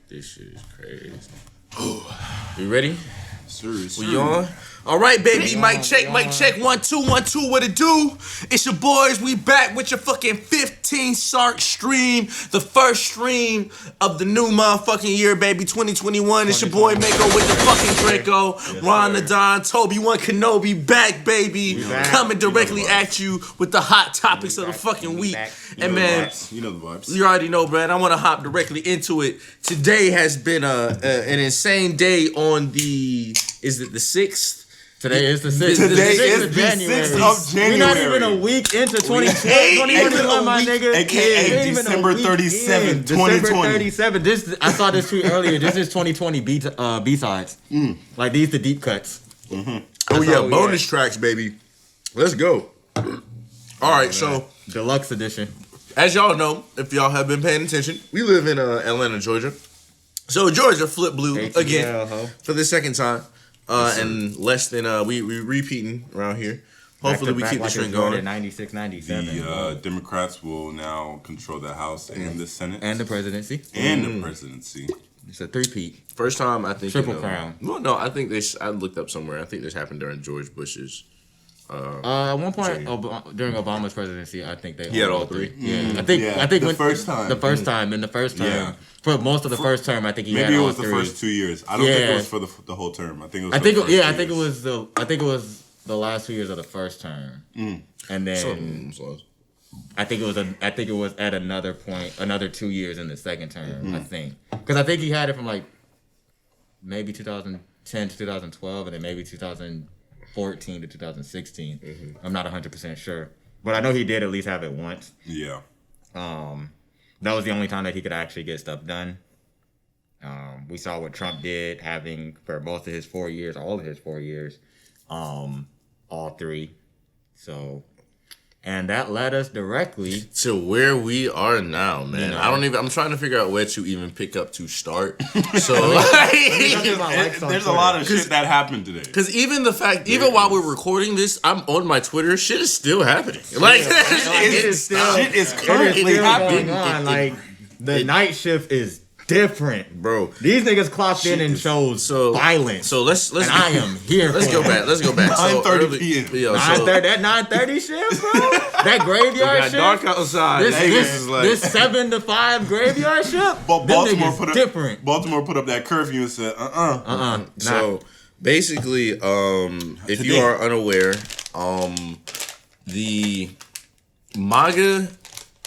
This shit is crazy. You ready? Sir. We on? All right, baby. Mic check. 1 2 1 2. What it do? It's your boys. We back with your fucking 15 Sark stream. The first stream of the new motherfucking year, baby. 2021. It's your boy Mako with the fucking Draco. Yes, Ron the Don, Toby One Kenobi back, baby. Coming directly at you with the hot topics of the fucking week. And man, you know the vibes. You already know, Brad. I want to hop directly into it. Today has been an insane day on the. Is it the 6th? Today is the 6th. Today is the 6th of January. We're not even a week into 2021, my nigga. AKA December 37th, 2020. December 37th. I saw this tweet earlier. This is 2020 B-sides. Like, these the deep cuts. Mm-hmm. Oh, yeah. Bonus tracks, baby. Let's go. All right, so. Deluxe edition. As y'all know, if y'all have been paying attention, we live in Atlanta, Georgia. So, Georgia flip blue again for the second time. And less than we repeating around here. Hopefully we keep the trend going. 96, 97. The Democrats will now control the House and the Senate and the presidency. It's a three-peat. First time I think. Triple crown. Well, no, I think this. I looked up somewhere. I think this happened during George Bush's. At one point during Obama's presidency, I think they had all three. Yeah, I think the first time. The first time in the first term. For most of the first term, I think he had all three. Maybe it was the first 2 years. I don't think it was for the whole term. I think it was. I think it was the last 2 years of the first term, and then I think it was at another point, another 2 years in the second term. I think because I think he had it from like maybe 2010 to 2012, and then maybe 2014 to 2016. I'm not 100% sure, but I know he did at least have it once. Yeah. That was the only time that he could actually get stuff done. We saw what Trump did, having for both of his 4 years, all of his 4 years, all three. So, and that led us directly to where we are now, man. I'm trying to figure out where to even pick up to start. So there's a lot of shit that happened today. Because even while we're recording this, I'm on my Twitter. Shit is still happening. Like shit is currently happening. Like the night shift is different, bro. These niggas clocked in and shows violence. So let's and I am here. Let's go back. 9:30 p.m. That 9:30 shift, bro. That graveyard shift. Dark outside. This 7 to 5 graveyard shift. But Baltimore put up different. Baltimore put up that curfew and said, So basically, if you are unaware, the MAGA.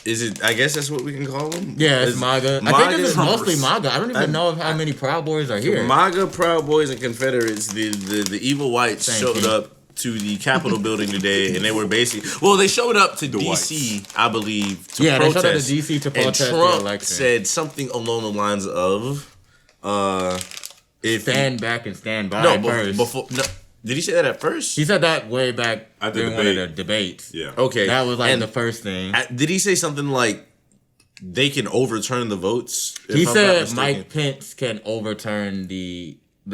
Is it? I guess that's what we can call them. Yeah, it's MAGA. I think it's mostly MAGA. I don't even know how many Proud Boys are here. MAGA, Proud Boys, and Confederates. The evil whites showed up to the Capitol building today, and they were basically they showed up to DC, I believe, to protest. They showed up to DC to protest and Trump the election. Said something along the lines of, "Stand back and stand by." Did he say that at first? He said that way back during one of the debates. Yeah. Okay. That was like the first thing. Did he say something like they can overturn the votes? He said Mike Pence can overturn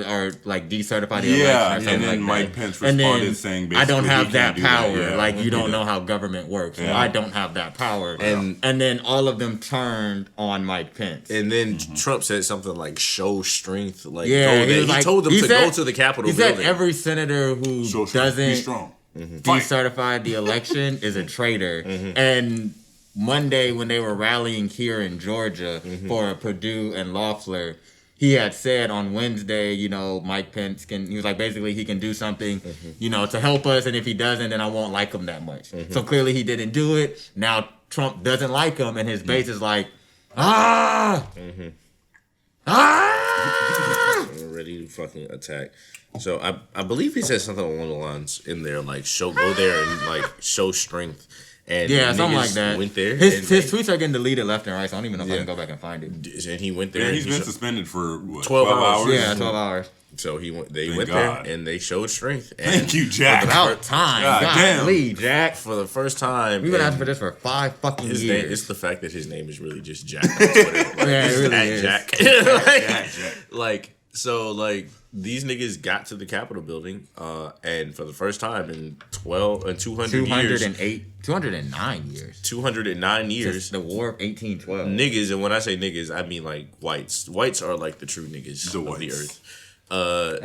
or like decertify the election or something and then Mike Pence responded saying basically I don't have that power. That. You don't know how government works. So I don't have that power. And then all of them turned on Mike Pence. And then Trump said something like show strength. Like he told them to go to the Capitol building. He said every senator who doesn't decertify the election is a traitor. And Monday when they were rallying here in Georgia for Purdue and Loeffler, he had said on Wednesday, Mike Pence he was like, basically he can do something, to help us. And if he doesn't, then I won't like him that much. So clearly he didn't do it. Now Trump doesn't like him and his base is like, ready to fucking attack. So I believe he said something along the lines in there, like go there and like show strength. And something like that. Went there. His tweets are getting deleted left and right, so I don't even know if I can go back and find it. And he went there. Yeah, he's been suspended for 12 hours. Yeah, 12 hours. So they went there and they showed strength. And thank you, Jack. About time. Golly, Jack. For the first time. We've been asking for this for 5 fucking years. It's the fact that his name is really just Jack on Twitter. It really is. Jack. Like, So like these niggas got to the Capitol building, and for the first time in 209 years. 209 years. Since the War of 1812. Niggas, and when I say niggas, I mean like whites. Whites are like the true niggas of the earth.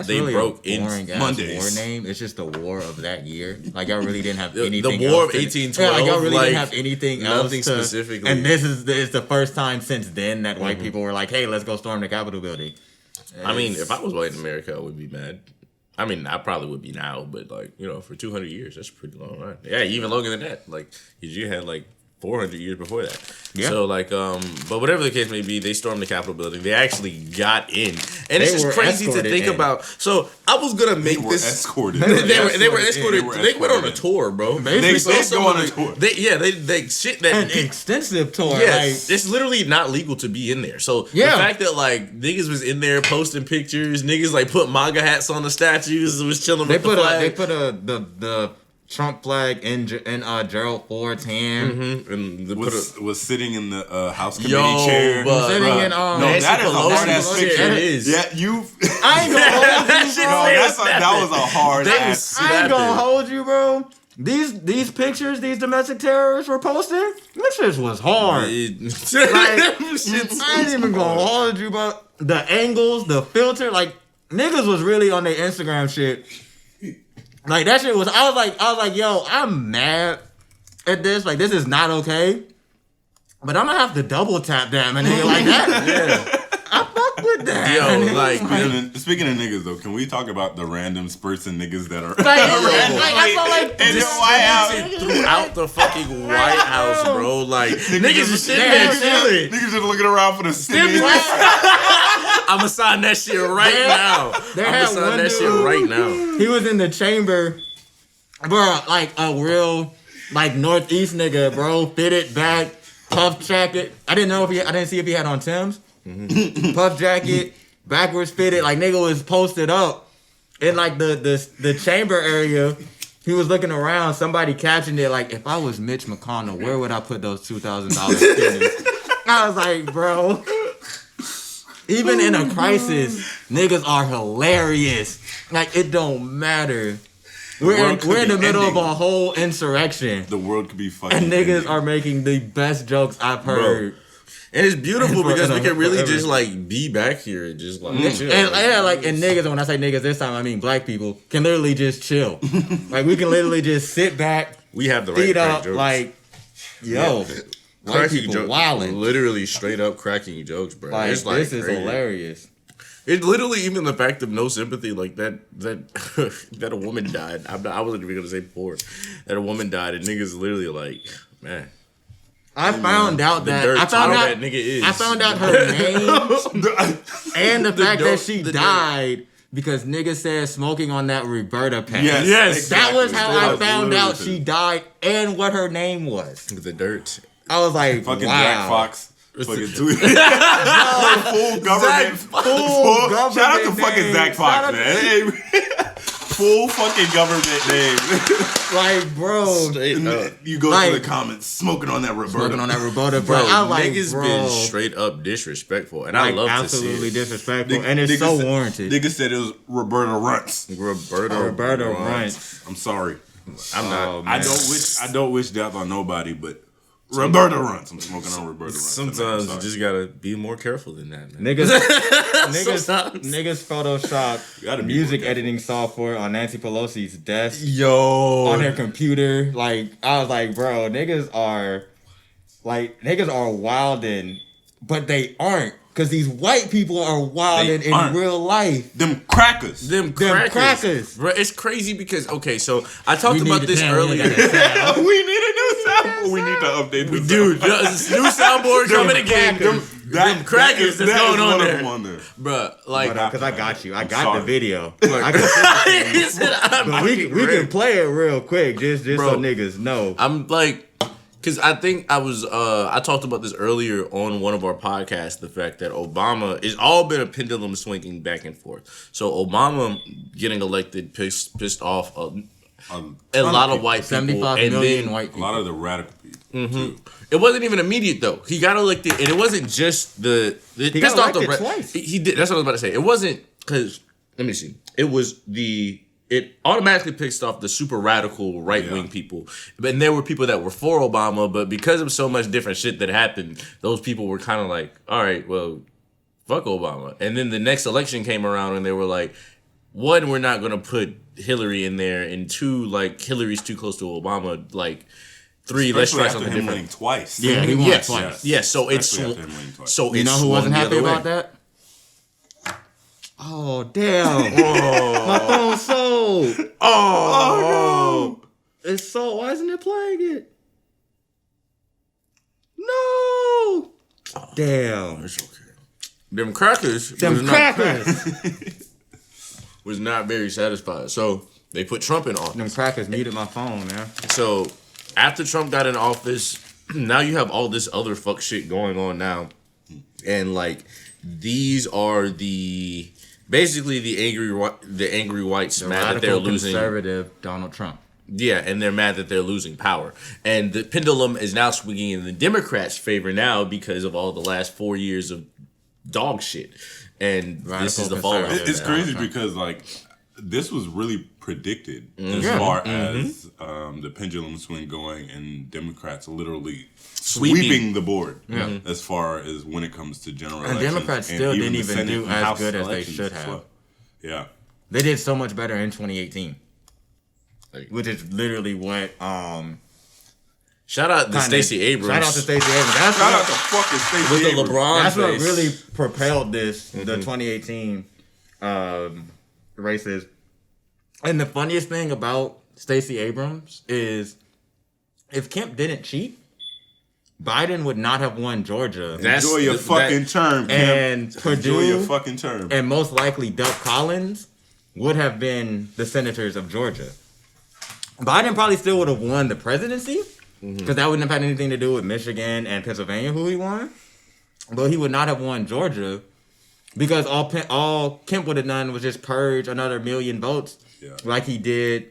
They really broke in Mondays. War name. It's just the war of that year. Like y'all really didn't have anything. The War of 1812. Like y'all really didn't have anything else. Nothing specifically. And this is the first time since then that white people were like, "Hey, let's go storm the Capitol building." I mean, if I was white in America, I would be mad. I mean, I probably would be now, but like for 200 years, that's a pretty long run. Yeah, even longer than that. Like, you had like 400 years before that. Yeah. So like, but whatever the case may be, they stormed the Capitol building. They actually got in, and it's just crazy to think about. So I was gonna make this. Escorted. They were escorted. They went on a tour, bro. They go on a tour. They shit that an extensive tour. Yeah, like, it's literally not legal to be in there. So the fact that like niggas was in there posting pictures, niggas like put MAGA hats on the statues and was chilling with the flag. They put the Trump flag in Gerald Ford's hand, and was sitting in the House committee chair. Sitting in that is a hard ass picture. It is. Yeah, I ain't gonna hold you, bro. That was a hard ass. I ain't gonna hold you, bro. These pictures these domestic terrorists were posting, this shit was hard. I ain't even gonna hold you, bro. The angles, the filter, like niggas was really on their Instagram shit. Like that shit was. I was like, yo, I'm mad at this. Like this is not okay. But I'm gonna have to double tap that, man. Nigga, like that. Yeah, I fuck with that. Yo, like speaking of niggas though, can we talk about the random spurts and niggas that are in the White House throughout the fucking White House, bro? Like niggas just sitting there chilling. Niggas just looking around for the stimulus. I'ma sign that shit right now. I'ma sign that shit right now. He was in the chamber, bro, like a real like Northeast nigga, bro. Fitted back, puff jacket. I didn't see if he had on Tim's. Puff jacket, backwards fitted. Like nigga was posted up in like the chamber area. He was looking around. Somebody captioned it like, "If I was Mitch McConnell, where would I put those $2,000 stickers?" I was like, bro. Even in a crisis, niggas are hilarious. Like it don't matter. We're in the middle of a whole insurrection. The world could be fucking. And niggas are making the best jokes I've heard. Bro. And it's beautiful because we can really just like be back here and just like chill. And niggas, when I say niggas this time, I mean black people can literally just chill. Like we can literally just sit back. We have the right feet up, jokes. Like yo. White people wildin'. Literally straight up cracking jokes, bro. Like, it's like this is hilarious. It's literally even the fact of no sympathy, like that a woman died. I wasn't even gonna say poor. That a woman died, and niggas literally like, man. I found out that nigga is. I found out her name and the fact that she died. Because niggas said smoking on that Roberta pack. Yes. Exactly. That was how I found out she died and what her name was. The dirt. I was like, fucking wow. Jack Fox. Fucking tweet. Full government. Shout out to fucking Zach Fox, man. Full fucking government name. Like, bro. You go to the comments, smoking on that Roberta. Smoking on that Roberta, bro. Niggas been straight up disrespectful. And I love to see it. Absolutely disrespectful. And it's so warranted. Niggas said it was Roberta Runts. Roberta Runts. I'm sorry. I'm not. I don't wish death on nobody, but Roberta Runts. I'm smoking on Roberta Runts. Sometimes you just gotta be more careful than that, man. Niggas Photoshop music editing software on Nancy Pelosi's desk. Yo. On her computer. Like, I was like, bro, niggas are wildin', but they aren't. Because these white people are wildin' in real life. Them crackers. Them crackers. Bro, it's crazy because, okay, so I talked about this earlier. We need a new soundboard. We need to update this. We do. New soundboard coming again. Them crackers that's going on there. Bro, like. Because I got you. I got the video. But we can play it real quick just so niggas know. I'm like. Because I think I talked about this earlier on one of our podcasts, the fact that Obama, it's all been a pendulum swinging back and forth. So Obama getting elected pissed off a lot of white people. 75 million white people. A lot of the radical people, too. It wasn't even immediate, though. He got elected, and it wasn't just he pissed off the twice. He did. That's what I was about to say. It wasn't because let me see. It automatically pissed off the super radical right-wing people. And there were people that were for Obama, but because of so much different shit that happened, those people were kind of like, all right, well, fuck Obama. And then the next election came around and they were like, one, we're not going to put Hillary in there, and two, like, Hillary's too close to Obama, like, three, let's try something different. Winning twice. Yeah, he won twice. Yes, so it's... So you know who wasn't happy about that? Oh, damn. My phone's sold. Oh, no. It's sold. Why isn't it playing it? No. Damn. It's okay. Them crackers was not very satisfied. So they put Trump in office. Them crackers muted my phone, man. So after Trump got in office, now you have all this other fuck shit going on now. And like, these are basically the angry whites mad that they're losing. Conservative Donald Trump. Yeah, and they're mad that they're losing power. And the pendulum is now swinging in the Democrats' favor now because of all the last 4 years of dog shit. And this is the fallout. It's crazy because like this was really predicted as far as the pendulum swing going, and Democrats literally sweeping the board as far as when it comes to general elections. And Democrats still didn't even do as good as they should have. Yeah. They did so much better in 2018. Which is literally what shout out to Stacey Abrams. Shout out to Stacey Abrams. Shout out to fucking Stacey Abrams. With the LeBron That's face. what really propelled this, the 2018 races. And the funniest thing about Stacey Abrams is if Kemp didn't cheat, Biden would not have won Georgia. Enjoy your fucking term, Kemp. And Purdue, enjoy your fucking term. And most likely Doug Collins would have been the senators of Georgia. Biden probably still would have won the presidency because that wouldn't have had anything to do with Michigan and Pennsylvania, who he won. But he would not have won Georgia because all Kemp would have done was just purge another 1 million votes like he did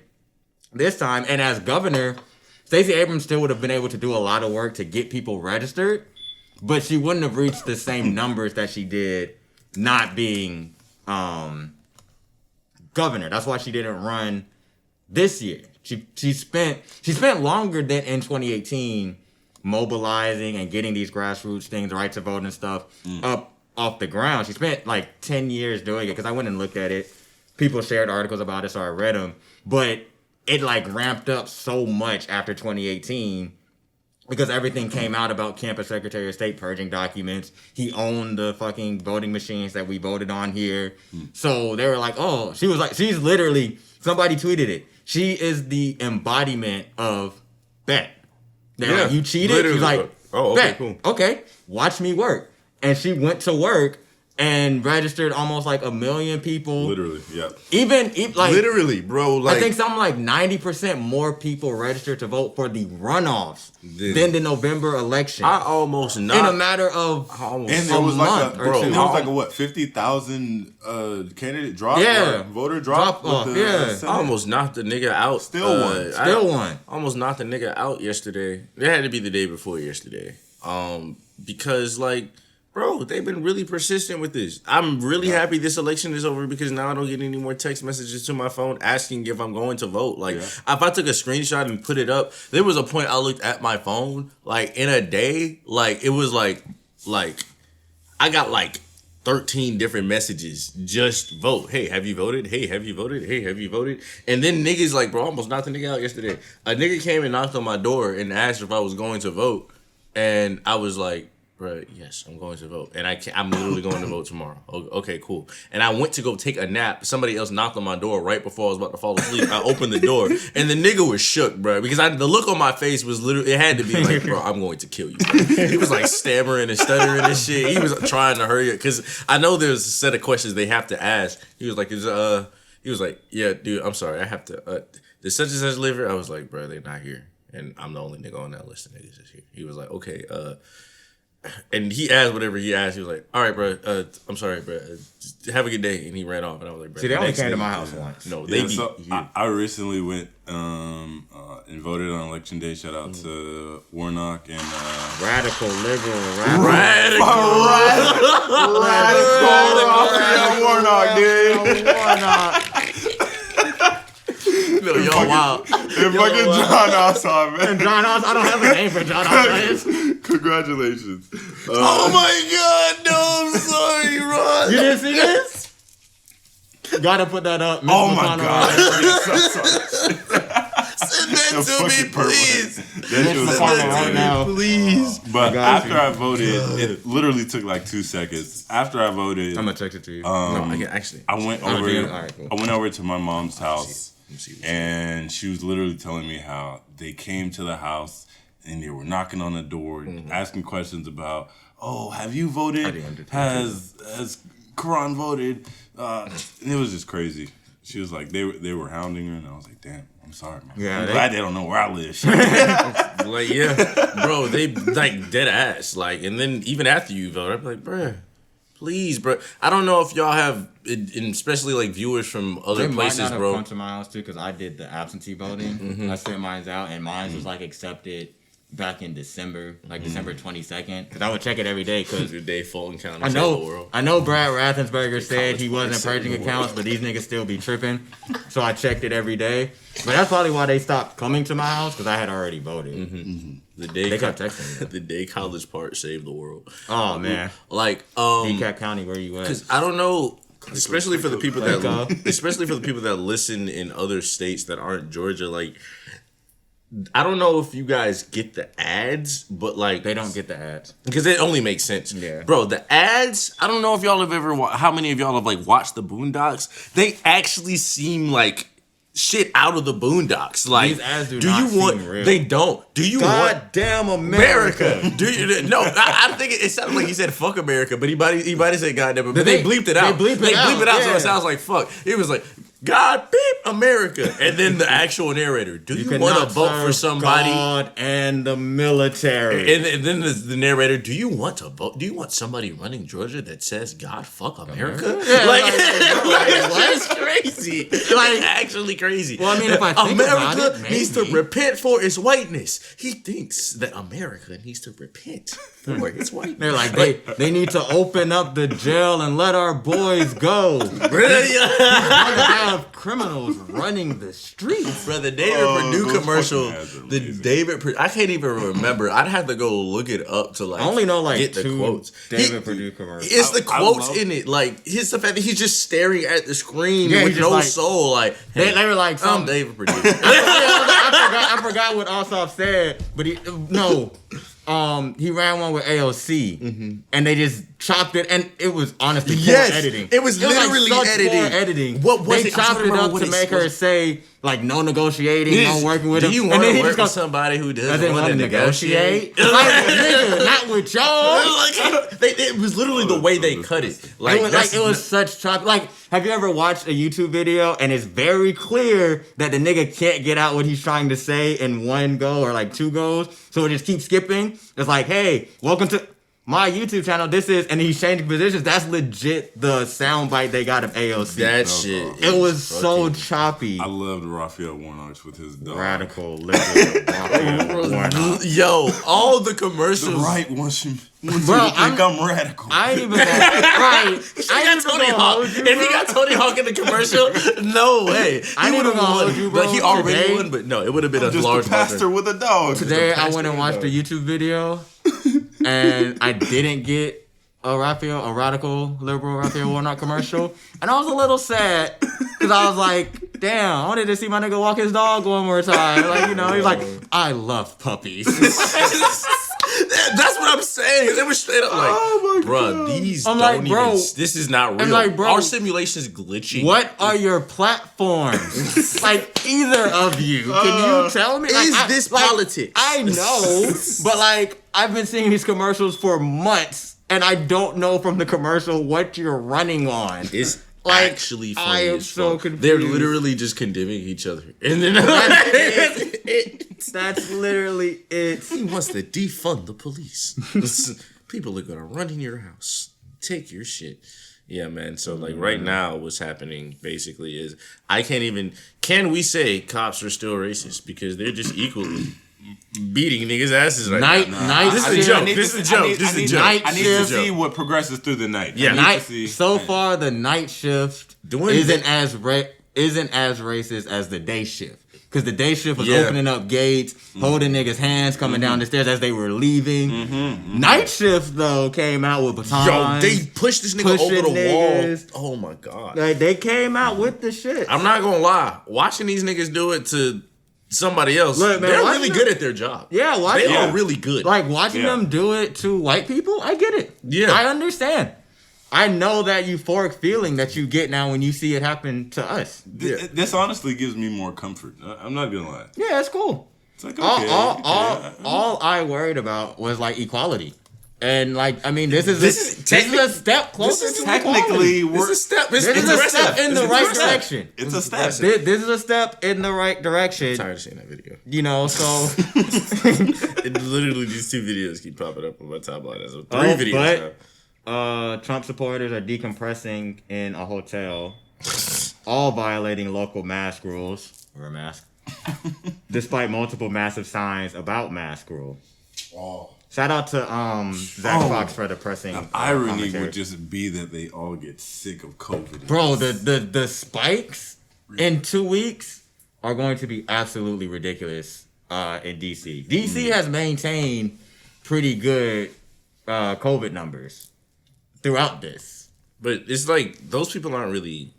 this time. And as governor, Stacey Abrams still would have been able to do a lot of work to get people registered, but she wouldn't have reached the same numbers that she did not being governor. That's why she didn't run this year. She spent longer than in 2018 mobilizing and getting these grassroots things, right to vote and stuff, up off the ground. She spent like 10 years doing it because I went and looked at it. People shared articles about it, so I read them. But it like ramped up so much after 2018 because everything came out about Kemp as Secretary of State purging documents. He owned the fucking voting machines that we voted on here. So they were like, oh, she's literally, somebody tweeted it. She is the embodiment of bet. They're like, you cheated? Literally. She's like, oh, okay, bet. cool. Okay, watch me work. And she went to work and registered almost like 1 million people. Literally, yeah. Even like literally, bro. Like, I think something like 90% more people registered to vote for the runoffs than the November election. I almost not in a matter of and there was like there was like a what 50,000 candidate drop, voter drop off. I almost knocked the nigga out. Still won. Almost knocked the nigga out yesterday. It had to be the day before yesterday. Because like, bro, they've been really persistent with this. I'm really happy this election is over because now I don't get any more text messages to my phone asking if I'm going to vote. Like, if I took a screenshot and put it up, there was a point I looked at my phone, like, in a day, like, it was like, I got, like, 13 different messages. Just vote. Hey, have you voted? Hey, have you voted? Hey, have you voted? And then niggas like, bro, I almost knocked the nigga out yesterday. A nigga came and knocked on my door and asked if I was going to vote. And I was like, bro, yes, I'm going to vote. And I'm literally going to vote tomorrow. Okay, cool. And I went to go take a nap. Somebody else knocked on my door right before I was about to fall asleep. I opened the door, and the nigga was shook, bro. Because the look on my face was literally, it had to be like, bro, I'm going to kill you, bro. He was like stammering and stuttering and shit. He was trying to hurry up. Because I know there's a set of questions they have to ask. He was like, he was like, yeah, dude, I'm sorry. I have to, did such and such live here? I was like, bro, they're not here. And I'm the only nigga on that list of niggas that's here. He was like, okay, and he asked whatever he asked. He was like, all right, bro, I'm sorry, bro. Have a good day. And he ran off. And I was like, bro. See, they only came to my house once. No, I recently went and voted on election day. Shout out to Warnock and Radical Liberal Raphael Warnock, dude. No, y'all wild. And fucking John Ossoff, man. And John Ossoff, I don't have a name for John Ossoff. Congratulations. Oh my God, no, I'm sorry, Ron. You didn't see this? Gotta put that up. Oh my God. Send that to me, please. That shit was right now. Please. But after I voted, it literally took like 2 seconds. After I voted, I'm gonna text it to you. No, I can actually. I went over. Alright, cool. I went over to my mom's house, Let me see. and she was literally telling me how they came to the house and they were knocking on the door, asking questions about, "Oh, have you voted? Has Quran voted?" And it was just crazy. She was like, they were hounding her, and I was like, "Damn, I'm sorry, man. Yeah, I'm glad they don't know where I live." Like, yeah, bro, they like dead ass. Like, and then even after you vote, I'm like, bruh, please, bro. I don't know if y'all have, and especially like viewers from other They places, might not have bro. come to my house too, because I did the absentee voting. I sent mine out, and mine was like accepted back in December, like December 22nd. Because I would check it every day. Because Your day Fulton County, I the know, world. I know Brad Rathensberger said he college wasn't boy purging saved the accounts, but these niggas still be tripping. So I checked it every day. But that's probably why they stopped coming to my house, because I had already voted. The day They kept texting me. the day college part saved the world. Oh man, Like, DeKalb County, where you at? because I don't know, especially for the people that, Clanko. especially for the people that listen in other states that aren't Georgia. Like, I don't know if you guys get the ads, but like They don't get the ads. because it only makes sense. Yeah. Bro, the ads, I don't know if y'all have ever how many of y'all have like watched the Boondocks? They actually seem like shit out of the Boondocks. Like, These ads do you not want seem real. they don't. Do you want Goddamn America. America? Do you? No, I think it sounded like he said "fuck America," but he might have said "goddamn," but they bleeped it out. They bleep it out, so yeah. it sounds like "fuck." It was like "God beep America," and then the actual narrator, "Do you want to cannot vote for serve somebody?" God and the military. And then the narrator, "Do you want to vote? Do you want somebody running Georgia that says God fuck America?" Yeah, like what? that's crazy. Like actually crazy. Well, I mean, if I think America about it, needs to maybe. repent for its whiteness. He thinks that America needs to repent for its whiteness. They're like, they need to open up the jail and let our boys go. Really? Want to have criminals running the streets. Bro, the David Perdue those commercial, fucking ads are the amazing. I can't even remember. I'd have to go look it up to like I only know like get the two quotes. David Perdue commercials. It's the I quotes love- in it. Like, he's the fact that he's just staring at the screen Yeah, with he's just no like- soul. Like, hey, They were like, I'm some, David Perdue. I forgot what Ossoff said, but he ran one with AOC, and they just chopped it, and it was honestly poor Yes, editing. it was literally such editing. Poor editing. What was they it? I'm trying chopped to it remember up what to it make was. her say like no negotiating, no working with him. Do you And want then to he work just with goes, somebody who doesn't doesn't want to negotiate? like, nigga, not with y'all. It was literally the way they cut it. Like, It was such chop. Like, have you ever watched a YouTube video and it's very clear that the nigga can't get out what he's trying to say in one go or like two goes, so it just keeps skipping. It's like, hey, welcome to my YouTube channel. This is, and he's changing positions. That's legit the soundbite they got of AOC. that shit. It was so choppy. I loved Raphael Warnock with his dog. Radical Liberal Raphael Warnock. Yo, all the commercials. The right wants you Bro, to think I'm radical. I ain't even gonna, right. If he got Tony Hawk, if he got Tony Hawk in the commercial, no way. I ain't even gonna hold you, bro. Like, he already Today- won, but no, it would have been a just large a pastor with a dog. Today I went and watched a YouTube video, and I didn't get a Radical Liberal Raphael Warnock commercial, and I was a little sad because I was like, damn, I wanted to see my nigga walk his dog one more time. Like, he's like, I love puppies. That's what I'm saying. They were straight up like, bro, these I'm don't like, even. bro. This is not real. I'm like, bro. Our simulation's glitching. What are your platforms? Like, either of you, can you tell me? Like, Is this politics? I know, but like, I've been seeing these commercials for months, and I don't know from the commercial what you're running on. It's Like, actually I funny am as so fuck. confused. They're literally just condemning each other, and then That's literally it. he wants to defund the police. People are gonna run in your house, take your shit. Yeah, man. So like right now, what's happening basically is I can't even. Can we say cops are still racist because they're just equally beating niggas' asses right now. Night. This is a joke. This is a joke. This is a joke. I need to see what progresses through the night. Yeah. So far, the night shift isn't as racist as the day shift. Because the day shift was opening up gates, holding niggas' hands, coming down the stairs as they were leaving. Night shift, though, came out with batons. Yo, they pushed this nigga over the wall. Oh, my God. Like, they came out with the shit. I'm not going to lie. Watching these niggas do it to somebody else, look, man, they're really good at their job. Yeah, they are really good. Like, watching them do it to white people, I get it. Yeah. I understand. I know that euphoric feeling that you get now when you see it happen to us. This honestly gives me more comfort. I'm not gonna lie. Yeah, it's cool. It's like, okay, all I worried about was like equality, and like I mean, this is a step closer to technically equality. This is a step. This is a step in the right direction. It's a step. This is a step in the right direction. I'm tired of seeing that video. You know, so it literally these two videos keep popping up on my timeline as 3 videos. But, Trump supporters are decompressing in a hotel, all violating local mask rules. Wear a mask. Despite multiple massive signs about mask rule. Oh. Shout out to Zach Fox for the pressing. The irony would just be that they all get sick of COVID. Bro, the spikes in 2 weeks are going to be absolutely ridiculous in DC. DC has maintained pretty good COVID numbers throughout this. But it's like, those people aren't really...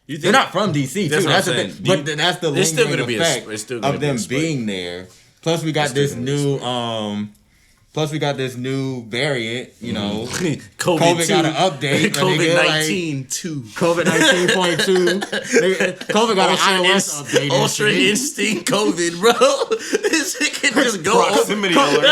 They're not from DC, too. That's the thing. But that's the lingering effect of them being there. Plus, we got this new... Plus, we got this new variant, you know. COVID got an update. COVID-19 2. COVID-19.2. COVID got an iOS update. Ultra Instinct COVID, bro. This can just go proximity alert.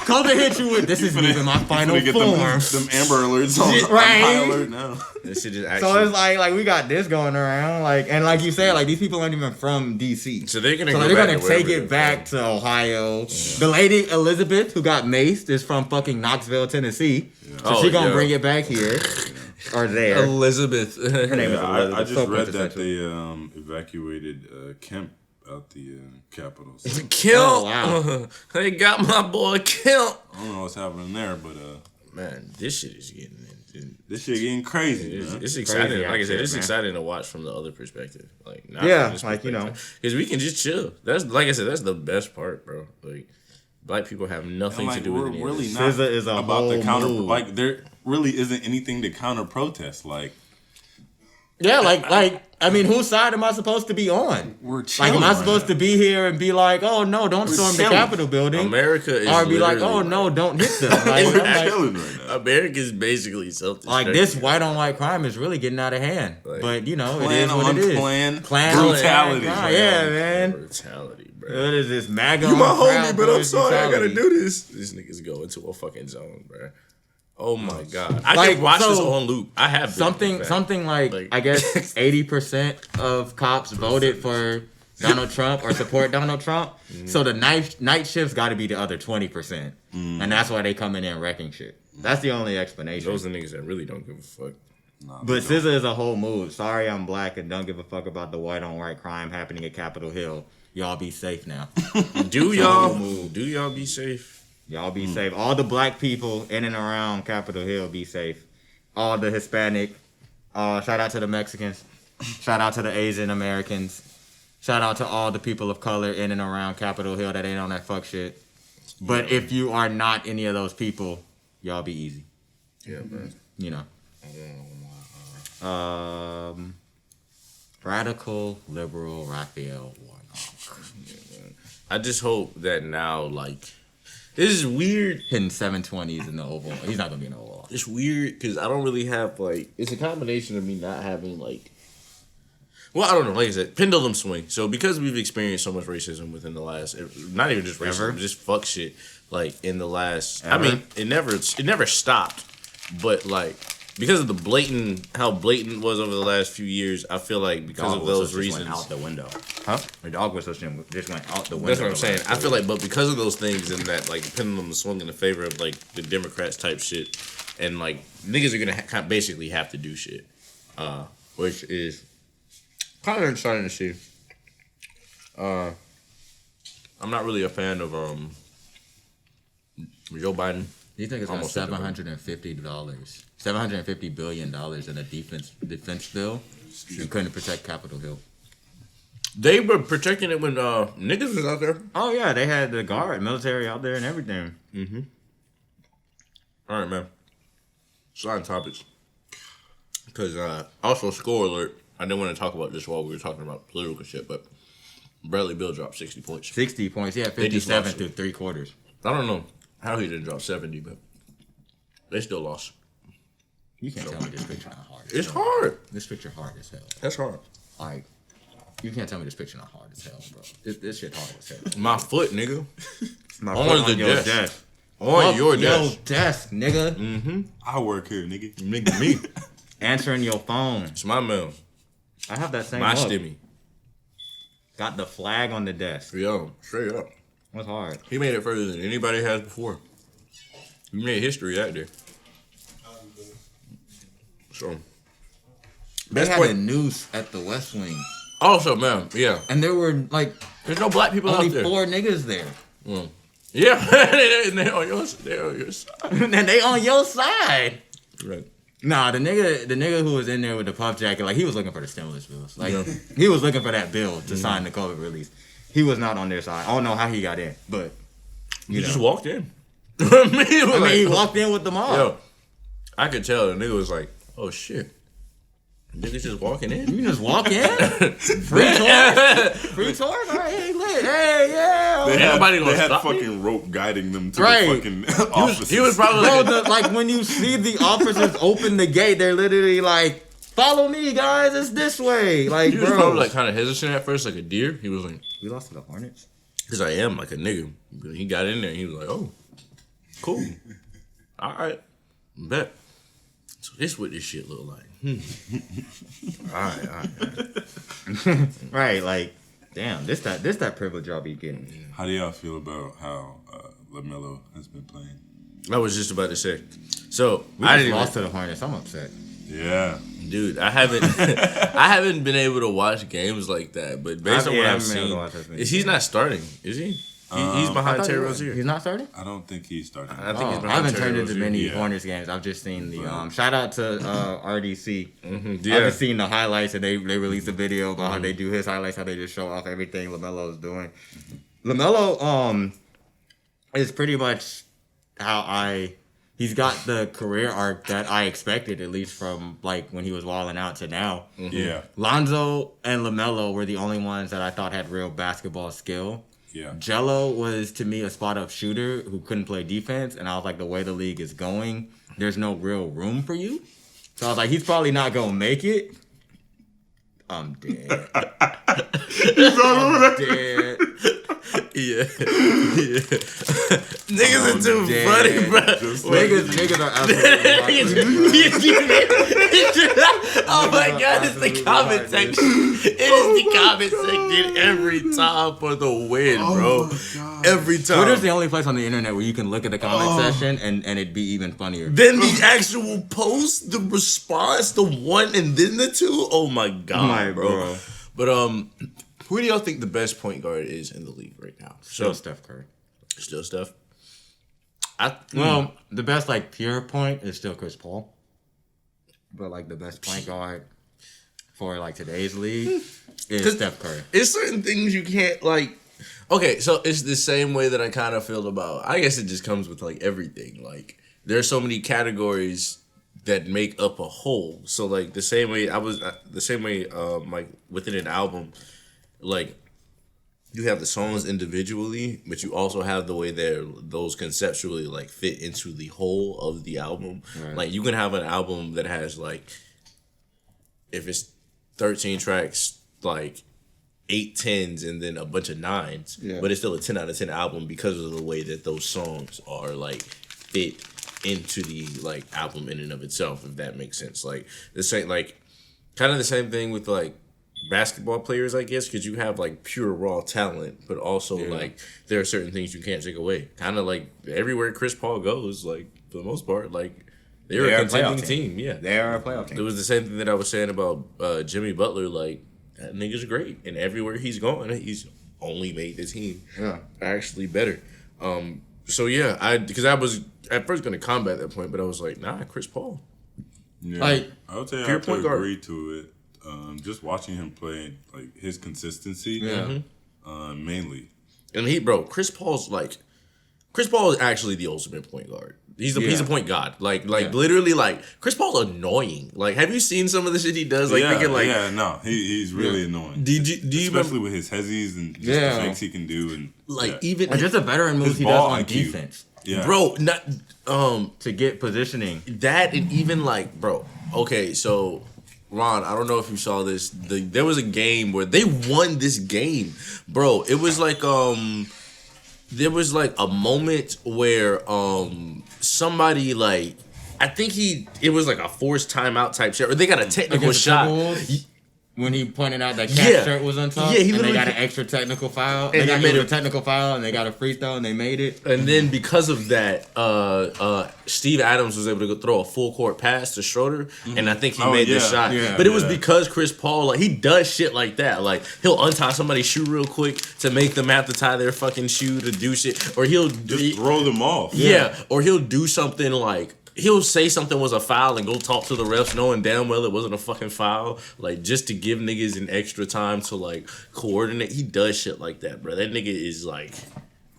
COVID hit you with, this isn't even my final form. Them Amber Alerts on high alert now. This shit is actually... So it's like we got this going around. Like, and like you said, like these people aren't even from DC. So they're going to take it back to Ohio. Yeah. The lady Elizabeth who got maced is from fucking Knoxville, Tennessee. Yeah. So she's going to bring it back here. Or there. Elizabeth. Her name is Elizabeth. I just read that they evacuated Kemp out the Capitol. So. Kemp? Oh, wow. They got my boy Kemp. I don't know what's happening there, but... man, this shit is getting... This shit getting crazy. It's exciting. Like I said, it's exciting to watch from the other perspective. Like, not yeah, from this like, you know, because we can just chill. That's, like I said, that's the best part, bro. Like, black people have nothing to do with it. Really not is a about the counter. Move. Like, there really isn't anything to counter protest. Like, yeah, like I mean, whose side am I supposed to be on? We're chilling. Like, am I supposed to be here and be like, oh no, don't storm the Capitol building? America is, or be like, oh no, don't hit them. Like, we're chilling right now. America is basically something. Like, this white on white crime is really getting out of hand. Like, but you know, it is what it is. Plan brutality. Yeah, man. Brutality, bro. What is this MAGA? You my homie, but I'm sorry I gotta do this. These niggas go into a fucking zone, bro. Oh my God! I can watch this on loop. I have something like I guess 80% of cops voted for Donald Trump or support Donald Trump. So the night shift's got to be the other 20%, and that's why they coming in wrecking shit. That's the only explanation. Those are niggas that really don't give a fuck. Nah, but SZA is a whole mood. Sorry, I'm black and don't give a fuck about the white on white crime happening at Capitol Hill. Y'all be safe now. Do y'all be safe? Y'all be safe. All the black people in and around Capitol Hill, be safe. All the Hispanic. Shout out to the Mexicans. Shout out to the Asian Americans. Shout out to all the people of color in and around Capitol Hill that ain't on that fuck shit. But if you are not any of those people, y'all be easy. Yeah, man. You know. Radical Liberal Raphael Warnock. Yeah, I just hope that now, like, this is weird. Hitting 720s in the Oval. He's not going to be in the Oval. It's weird because I don't really have, like... It's a combination of me not having, like... Well, I don't know. Like I said, pendulum swing. So because we've experienced so much racism within the last... Not even just racism, just fuck shit. Like, in the last... Ever? I mean, it never stopped. But, like... Because of how blatant it was over the last few years, I feel like because of those reasons, went out the window. Huh? The dog whistle just went out the window. That's what I'm saying. I feel like, but because of those things and that, like, the pendulum is swung in the favor of like the Democrats type shit, and like niggas are gonna basically have to do shit, which is kind of exciting to see. I'm not really a fan of Joe Biden. You think it's almost $750, $750 billion in a defense bill? You couldn't protect Capitol Hill. They were protecting it when niggas was out there. Oh yeah, they had the guard, military out there and everything. Mm-hmm. All right, man. Slide topics. Because also, score alert. I didn't want to talk about this while we were talking about political shit, but Bradley Beal dropped 60 points. 60 points, yeah, 57 through 3 quarters. I don't know how he didn't drop 70, but they still lost. You can't tell me this picture not hard. It's hard. This picture hard as hell. That's hard. Like, you can't tell me this picture not hard as hell, bro. This shit hard as hell. My foot, nigga. My foot on your desk. On your desk. Your desk, nigga. Mm-hmm. I work here, nigga. Nigga, me. Answering your phone. It's my mail. I have that same My look. stimmy. Got the flag on the desk. Yo, straight up. What's hard? He made it further than anybody has before. He made history out there. So, they had a noose at the West Wing. Also, man, yeah. And there were, like, there's no black people only out there. 4 niggas there. Mm. Yeah, they're on your side. And they on your side. Right. Nah, the nigga who was in there with the puff jacket, like, he was looking for the stimulus bills. Like, he was looking for that bill to sign the COVID release. He was not on their side. I don't know how he got in, but you just walked in. I mean, he walked in with the mob. Yo, I could tell the nigga was like, "Oh shit, niggas just walking in." You just walk in? Free tours? Free tours? All right, hey, lit. Hey, yeah. They had stop fucking rope guiding them to Right. the fucking offices. He was probably Bro, like when you see the officers open the gate, they're literally like, "Follow me, guys. It's this way." Like, he was bro, probably like kind of hesitant at first, like a deer. He was like, we lost to the Hornets. "Cause I am like a nigga." He got in there and he was like, "Oh, cool, all right, bet." So this what this shit look like. All right. Right, like, damn, this that privilege y'all be getting. How do y'all feel about how LaMelo has been playing? I was just about to say. So We I just didn't lost to the Hornets. I'm upset. Yeah. Dude, I haven't I haven't been able to watch games like that, but based on what I've seen, he's not starting, is he? He's behind Terry Rozier. He's not starting? I don't think he's starting. I think he's I behind haven't Terry turned into Rozier. many Hornets games. I've just seen the shout out to RDC. Mm-hmm. Yeah. I've just seen the highlights, and they released a video about how they do his highlights, how they just show off everything LaMelo is doing. LaMelo is pretty much how he's got the career arc that I expected, at least from like when he was wilding out to now. Mm-hmm. Yeah. Lonzo and LaMelo were the only ones that I thought had real basketball skill. Yeah. Jello was, to me, a spot-up shooter who couldn't play defense, and I was like, the way the league is going, there's no real room for you. So I was like, he's probably not going to make it. I'm dead. I'm dead. Yeah. Niggas are too funny, bro. Niggas are absolutely Oh my god, it's the comment section. It is the comment section every time for the win, bro. Every time. Twitter's the only place on the internet where you can look at the comment section and it'd be even funnier. Then the actual post, the response, the one and then the two. Oh my god, bro. But who do y'all think the best point guard is in the league right now? Still Steph Curry. Still Steph? Well, the best like pure point is still Chris Paul. But like the best point guard for like today's league is Steph Curry. It's certain things you can't like. Okay, so it's the same way that I kind of feel about. I guess it just comes with like everything. Like there's so many categories that make up a whole. So like the same way like within an album, like you have the songs individually, but you also have the way those conceptually like fit into the whole of the album. Right. Like you can have an album that has like, if it's 13 tracks, like 8 10s and then a bunch of 9s, but it's still a 10 out of 10 album because of the way that those songs are like fit into the like album in and of itself, if that makes sense. Like the same, like kind of the same thing with like basketball players, I guess, because you have like pure raw talent, but also like there are certain things you can't take away. Kind of like everywhere Chris Paul goes, like for the most part, like they're a contending team. Yeah, they are a playoff team. It was the same thing that I was saying about Jimmy Butler. Like that nigga's great, and everywhere he's going, he's only made the team actually better. So yeah, because I was at first going to combat that point, but I was like, nah, Chris Paul. Yeah, like I would say I have to agree to it. Just watching him play, like his consistency, mainly. And Chris Paul is actually the ultimate point guard. He's a point guard. Literally, like Chris Paul's annoying. Like, have you seen some of the shit he does? Like, he's really annoying. Do you especially with his hezzies and just the fakes he can do, and even just a veteran moves he does on defense. Yeah, bro, not to get positioning. That and even like, bro. Okay, so Ron, I don't know if you saw this. There was a game where they won this game, bro. It was like there was like a moment where somebody like I think it was like a forced timeout type shit, or they got a technical shot. When he pointed out that Cat's shirt was on top, and they got an extra technical foul. They got a technical foul, and they got a free throw, and they made it. And then because of that, Steve Adams was able to go throw a full court pass to Schroeder, and I think he made the shot. Yeah, but it was because Chris Paul, like, he does shit like that. Like, he'll untie somebody's shoe real quick to make them have to tie their fucking shoe to do shit, or he'll just throw them off. Yeah, or he'll do something like. He'll say something was a foul and go talk to the refs knowing damn well it wasn't a fucking foul. Like, just to give niggas an extra time to, like, coordinate. He does shit like that, bro. That nigga is, like...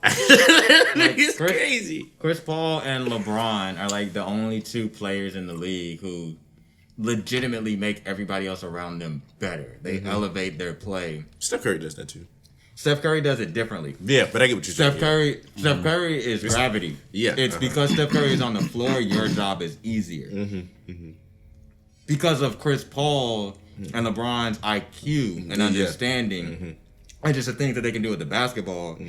that nigga's crazy. Chris Paul and LeBron are, like, the only two players in the league who legitimately make everybody else around them better. They elevate their play. Steph Curry does that, too. Steph Curry does it differently. Yeah, but I get what you're saying. Steph Curry is gravity. Yeah. It's because Steph Curry is on the floor, your job is easier. Because of Chris Paul and LeBron's IQ and understanding, and just the things that they can do with the basketball,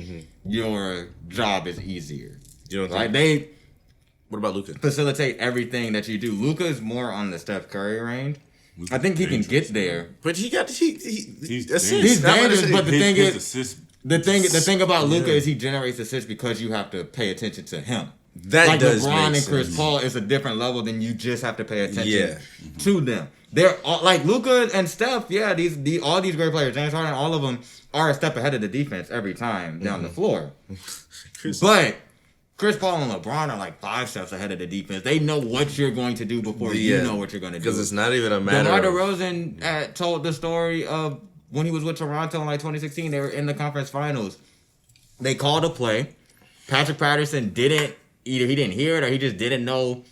your job is easier. You know what about Luka? Facilitate everything that you do. Luka is more on the Steph Curry range. I think he can get there, but he's dangerous. He's dangerous. But the thing is, the thing about Luka is he generates assists because you have to pay attention to him. That like does LeBron make and Chris sense. Paul is a different level than you just have to pay attention to them. They're all, like Luka and Steph. Yeah, all these great players, James Harden, all of them are a step ahead of the defense every time down the floor. But Chris Paul and LeBron are like 5 steps ahead of the defense. They know what you're going to do before you know what you're going to do. Because it's not even a matter DeMar DeRozan told the story of when he was with Toronto in like 2016. They were in the conference finals. They called a play. Patrick Patterson didn't hear it or he just didn't know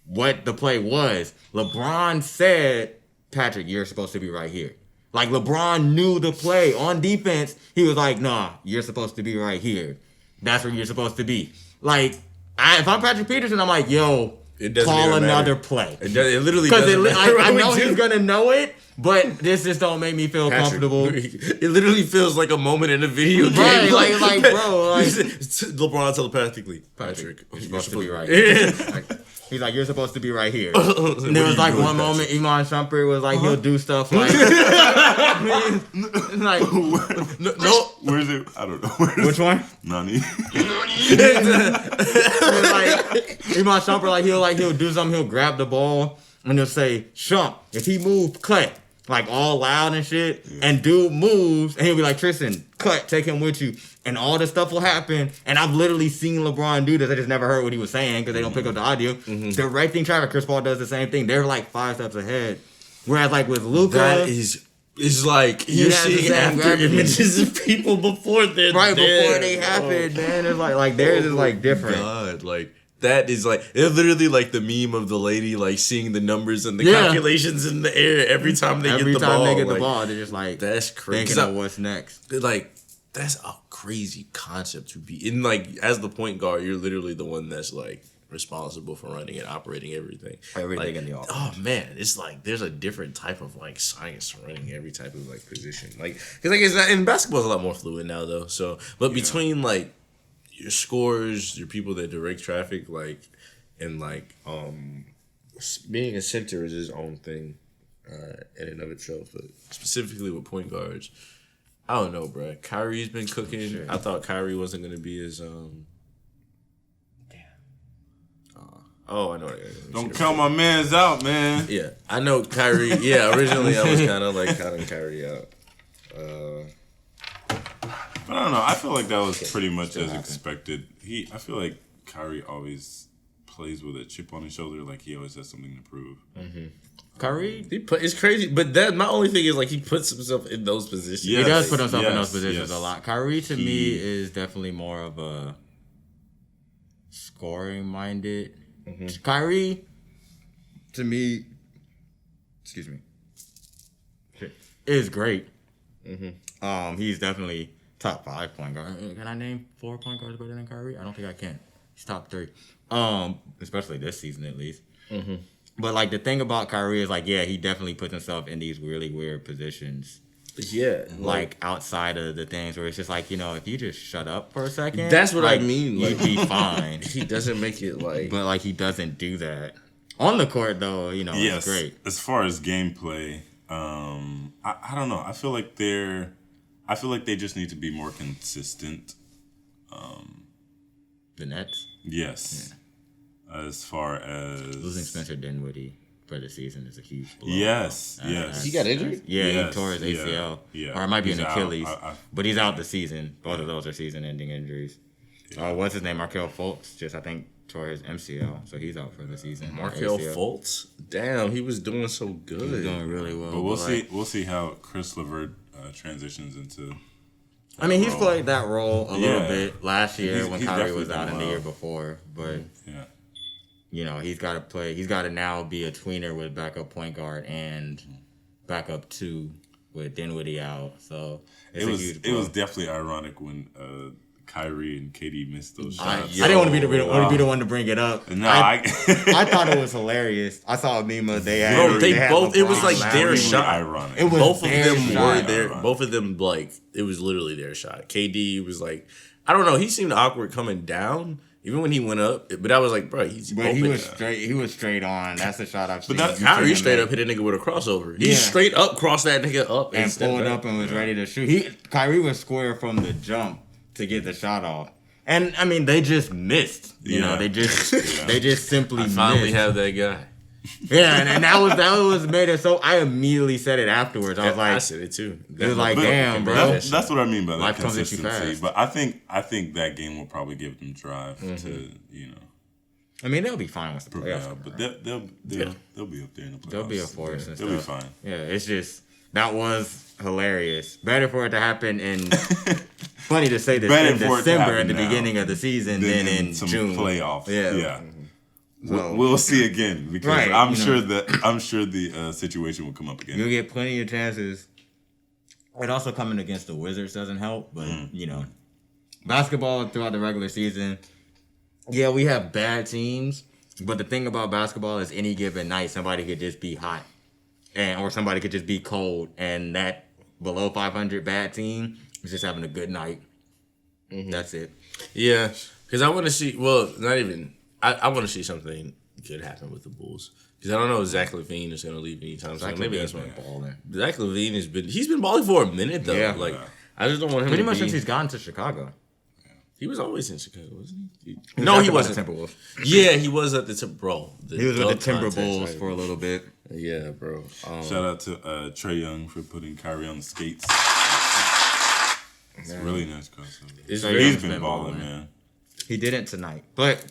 what the play was. LeBron said, Patrick, you're supposed to be right here. Like LeBron knew the play on defense. He was like, nah, you're supposed to be right here. That's where you're supposed to be. Like, if I'm Patrick Peterson, I'm like, yo, call another play. It literally doesn't matter. I know he's going to know it, but this just don't make me feel comfortable. It literally feels like a moment in a video game. Right, like bro. Like, LeBron telepathically, Patrick, you're supposed to be right here. He's like, you're supposed to be right here. And there was like one moment, Iman Shumpert was like, he'll do stuff like, like no, where is it? I don't know. Which one? Nani. Iman Shumpert, he'll do something, he'll grab the ball and he'll say, Shump, if he moves, cut. Like all loud and shit. And dude moves and he'll be like, Tristan, cut, take him with you. And all this stuff will happen. And I've literally seen LeBron do this. I just never heard what he was saying because they don't pick up the audio. Directing traffic, Chris Paul does the same thing. They're like 5 steps ahead. Whereas like with Luka, that is like you're seeing after images of people before they're right dead. Before they happen, man. It's like theirs is like different. God, like that is like it's literally like the meme of the lady like seeing the numbers and the calculations in the air every time they get the ball. Every time they get the ball, they're just like that's crazy. Thinking of what's next. Like that's a crazy concept to be in. Like as the point guard, you're literally the one that's like responsible for running and operating everything like, in the offense. Oh man, it's like there's a different type of like science running every type of like position. Like because like it's not, in basketball, it's a lot more fluid now though. So but between like your scorers, your people that direct traffic, like and like being a center is his own thing in and of itself. But specifically with point guards, I don't know, bro. Kyrie's been cooking. Sure. I thought Kyrie wasn't gonna be as Oh, I know. Don't count my mans out, man. Yeah, I know Kyrie. Yeah, originally I was kind of like counting Kyrie out. But I don't know. I feel like that was pretty much as expected. I feel like Kyrie always plays with a chip on his shoulder, like he always has something to prove. Mm-hmm. Kyrie, it's crazy, but that my only thing is like he puts himself in those positions. He does put himself in those positions a lot. Kyrie to me is definitely more of a scoring minded. Mm-hmm. Kyrie to me, excuse me, is great. Mm-hmm. He's definitely top 5 point guard. Can I name 4 point guards better than Kyrie? I don't think I can. He's top 3. Especially this season at least. Mm-hmm. But like the thing about Kyrie is like, yeah, he definitely puts himself in these really weird positions. Yeah, like outside of the things where it's just like, you know, if you just shut up for a second, that's what like, I mean. Like, you'd be fine. He doesn't make it like, but like he doesn't do that on the court though. You know, it's great. As far as gameplay, I don't know. I feel like they just need to be more consistent. The Nets. Yes. Yeah. As far as losing Spencer Dinwiddie for the season is a huge blow. Yes. He got injured? He tore his ACL. Yeah. Or it might be an Achilles. But he's out the season. Both of those are season-ending injuries. Yeah. What's his name? Markelle Fultz I think, tore his MCL. So he's out for the season. Markelle Fultz? Damn, he was doing so good. He was doing really well. But we'll see how Chris LeVert transitions into... I mean, he's played that role a little bit last year when Kyrie was out and the year before. But... yeah. You know, he's got to play. He's got to now be a tweener with backup point guard and backup 2 with Dinwiddie out. So it's a huge blow. It was definitely ironic when Kyrie and KD missed those shots. I didn't want to be the one to bring it up. No, I thought it was hilarious. I said a meme they had. Bro, they both. It was like their shot. Ironic. It was both of them shot. were there. Both of them like it was literally their shot. KD was like, I don't know. He seemed awkward coming down. Even when he went up, but I was like, bro, he's open. He was straight. He was straight on. That's the shot I've seen. But Kyrie straight up hit a nigga with a crossover. He straight up crossed that nigga up and pulled up and was ready to shoot. Kyrie was square from the jump to get the shot off, and I mean they just missed. You know, they just simply missed. I finally have that guy. Yeah, and that was made it so. I immediately said it afterwards. I was like, I said it too. It was like, damn, bro. That's what I mean by that consistency. But I think that game will probably give them drive to, you know. I mean, they'll be fine with the playoffs. But they'll be up there in the playoffs. They'll be a force and stuff. They'll be fine. Yeah, it's just that was hilarious. Better for it to happen in. Funny to say this in December at the beginning of the season than in some June playoffs. Yeah. So, we'll see again because I'm sure the situation will come up again. You'll get plenty of chances. And also coming against the Wizards doesn't help, but you know, basketball throughout the regular season. Yeah, we have bad teams, but the thing about basketball is any given night somebody could just be hot, or somebody could just be cold, and that below 500 bad team is just having a good night. Mm-hmm. That's it. Yeah, because I want to see. Well, not even. I want to see something good happen with the Bulls because I don't know if Zach LaVine is going to leave anytime soon. Maybe that's my balling. Zach LaVine he's been balling for a minute though. Yeah. Like I just don't want him pretty much since he's gone to Chicago. He was always in Chicago, wasn't he? No, he wasn't. Timberwolves. Yeah, he was at the bro. He was with the Timberwolves for a little bit. Yeah, bro. Shout out to Trae Young for putting Kyrie on the skates. It's a really nice crossover. He's been balling, man. He didn't tonight, but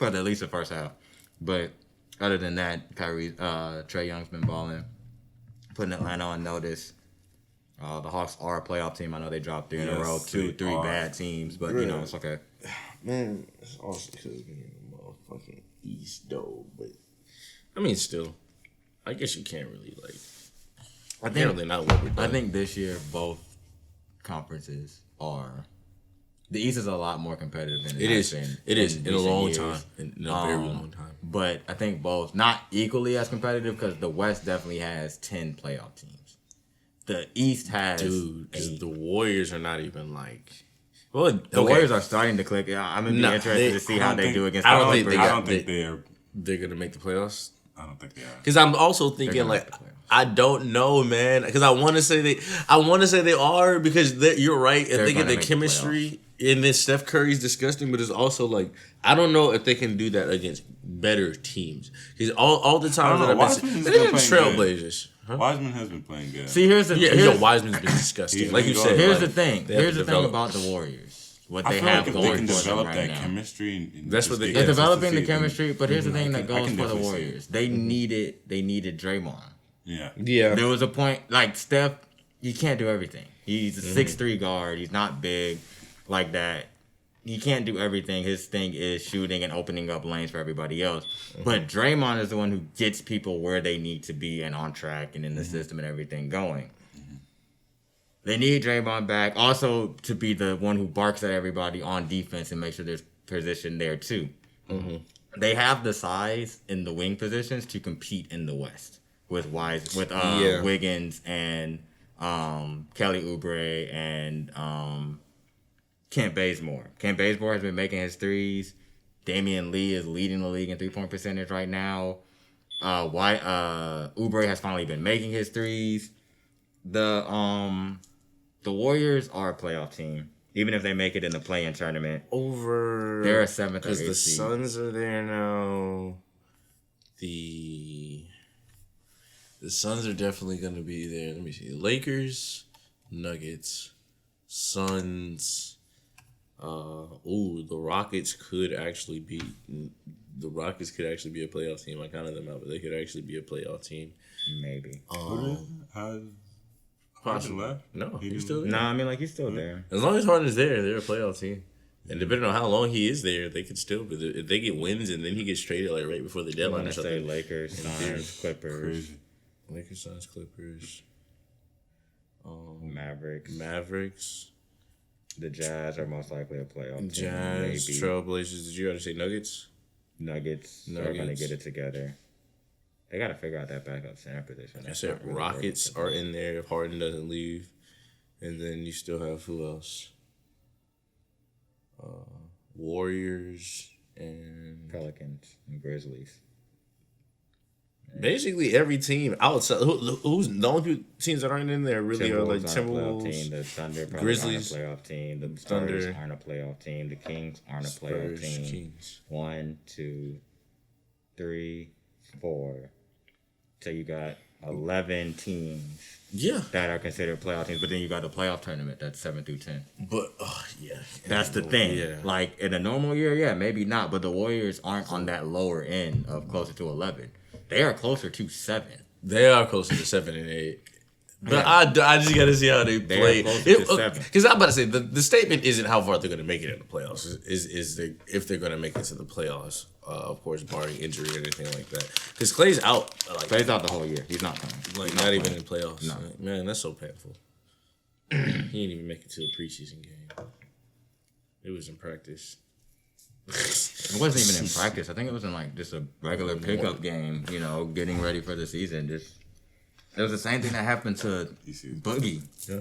at least the first half. But other than that, Trae Young's been balling, putting Atlanta on notice. The Hawks are a playoff team. I know they dropped 3 in a row, 2, 3 bad teams, but you know it's okay. Man, it's also because we're in the motherfucking East though. But I mean, still, I guess you can't really like. I think this year both conferences are. The East is a lot more competitive than it has been. It is in a long time, in a very long time. But I think both not equally as competitive because the West definitely has 10 playoff teams. The East has the Warriors are not even like. Well, the Warriors are starting to click. I'm gonna be interested to see how they do against. I don't think they're gonna make the playoffs. I don't think they are. Because I'm also thinking like I don't know, man. Because I want to say they are because you're right. If they get the chemistry, and then Steph Curry's disgusting, but it's also like I don't know if they can do that against better teams. Because all the times that I've been seeing, Trailblazers. Huh? Wiseman has been playing good. See, Wiseman's been disgusting. Like you said, here's the thing. Here's the thing about the Warriors. What they have like going for them right that now. chemistry. That's what they're developing the chemistry. But here's the thing that goes for the Warriors. They needed Draymond. Yeah. There was a point like Steph. You can't do everything. He's a 6'3" guard. He's not big like that. He can't do everything. His thing is shooting and opening up lanes for everybody else. But Draymond is the one who gets people where they need to be and on track and in the system and everything going. They need Draymond back also to be the one who barks at everybody on defense and make sure there's position there too. They have the size in the wing positions to compete in the West with Wiggins and Kelly Oubre and Kent Bazemore. Kent Bazemore has been making his threes. Damian Lee is leading the league in 3-point percentage right now. Oubre has finally been making his threes. The Warriors are a playoff team. Even if they make it in the play-in tournament. They're a 7th or 8th seed. Because the Suns are there now. The Suns are definitely going to be there. Let me see. Lakers, Nuggets, Suns. The Rockets could actually be a playoff team. I counted them out, but they could actually be a playoff team. Maybe. Possibly. Left? No, he's still there. No, I mean like he's still there. As long as Harden's there, they're a playoff team. And depending on how long he is there, they could still. But if they get wins and then he gets traded like right before the deadline or something. Lakers, Suns, Clippers. Crazy. Lakers, Suns, Clippers. Mavericks. The Jazz are most likely a playoff team. Jazz, maybe. Trailblazers. Did you already say Nuggets? Nuggets are going to get it together. They got to figure out that backup center position. I said really Rockets are in there if Harden doesn't leave. And then you still have who else? Warriors and Pelicans and Grizzlies. Basically every team outside who's the only teams that aren't in there really are like Timberwolves, the Thunder probably Grizzlies, aren't a playoff team. The Spurs aren't a playoff team. The Kings aren't a playoff team. Kings. 1, 2, 3, 4. So you got 11 teams. Yeah, that are considered playoff teams, but then you got the playoff tournament that's 7 through 10. But that's the thing. Yeah. Like in a normal year, maybe not. But the Warriors aren't on that lower end of closer to 11. They are closer to 7. They are closer to 7 and 8. But I just got to see how they play. Because I'm about to say, the statement isn't how far they're going to make it in the playoffs. Is if they're going to make it to the playoffs. Of course, barring injury or anything like that. Because Clay's out. Clay's out the whole year. He's not coming. Not even in playoffs. No. Man, that's so painful. He didn't even make it to the preseason game. It was in practice. It wasn't even in practice. I think it was in just a regular pickup game, getting ready for the season. It was the same thing that happened to Boogie. Yeah.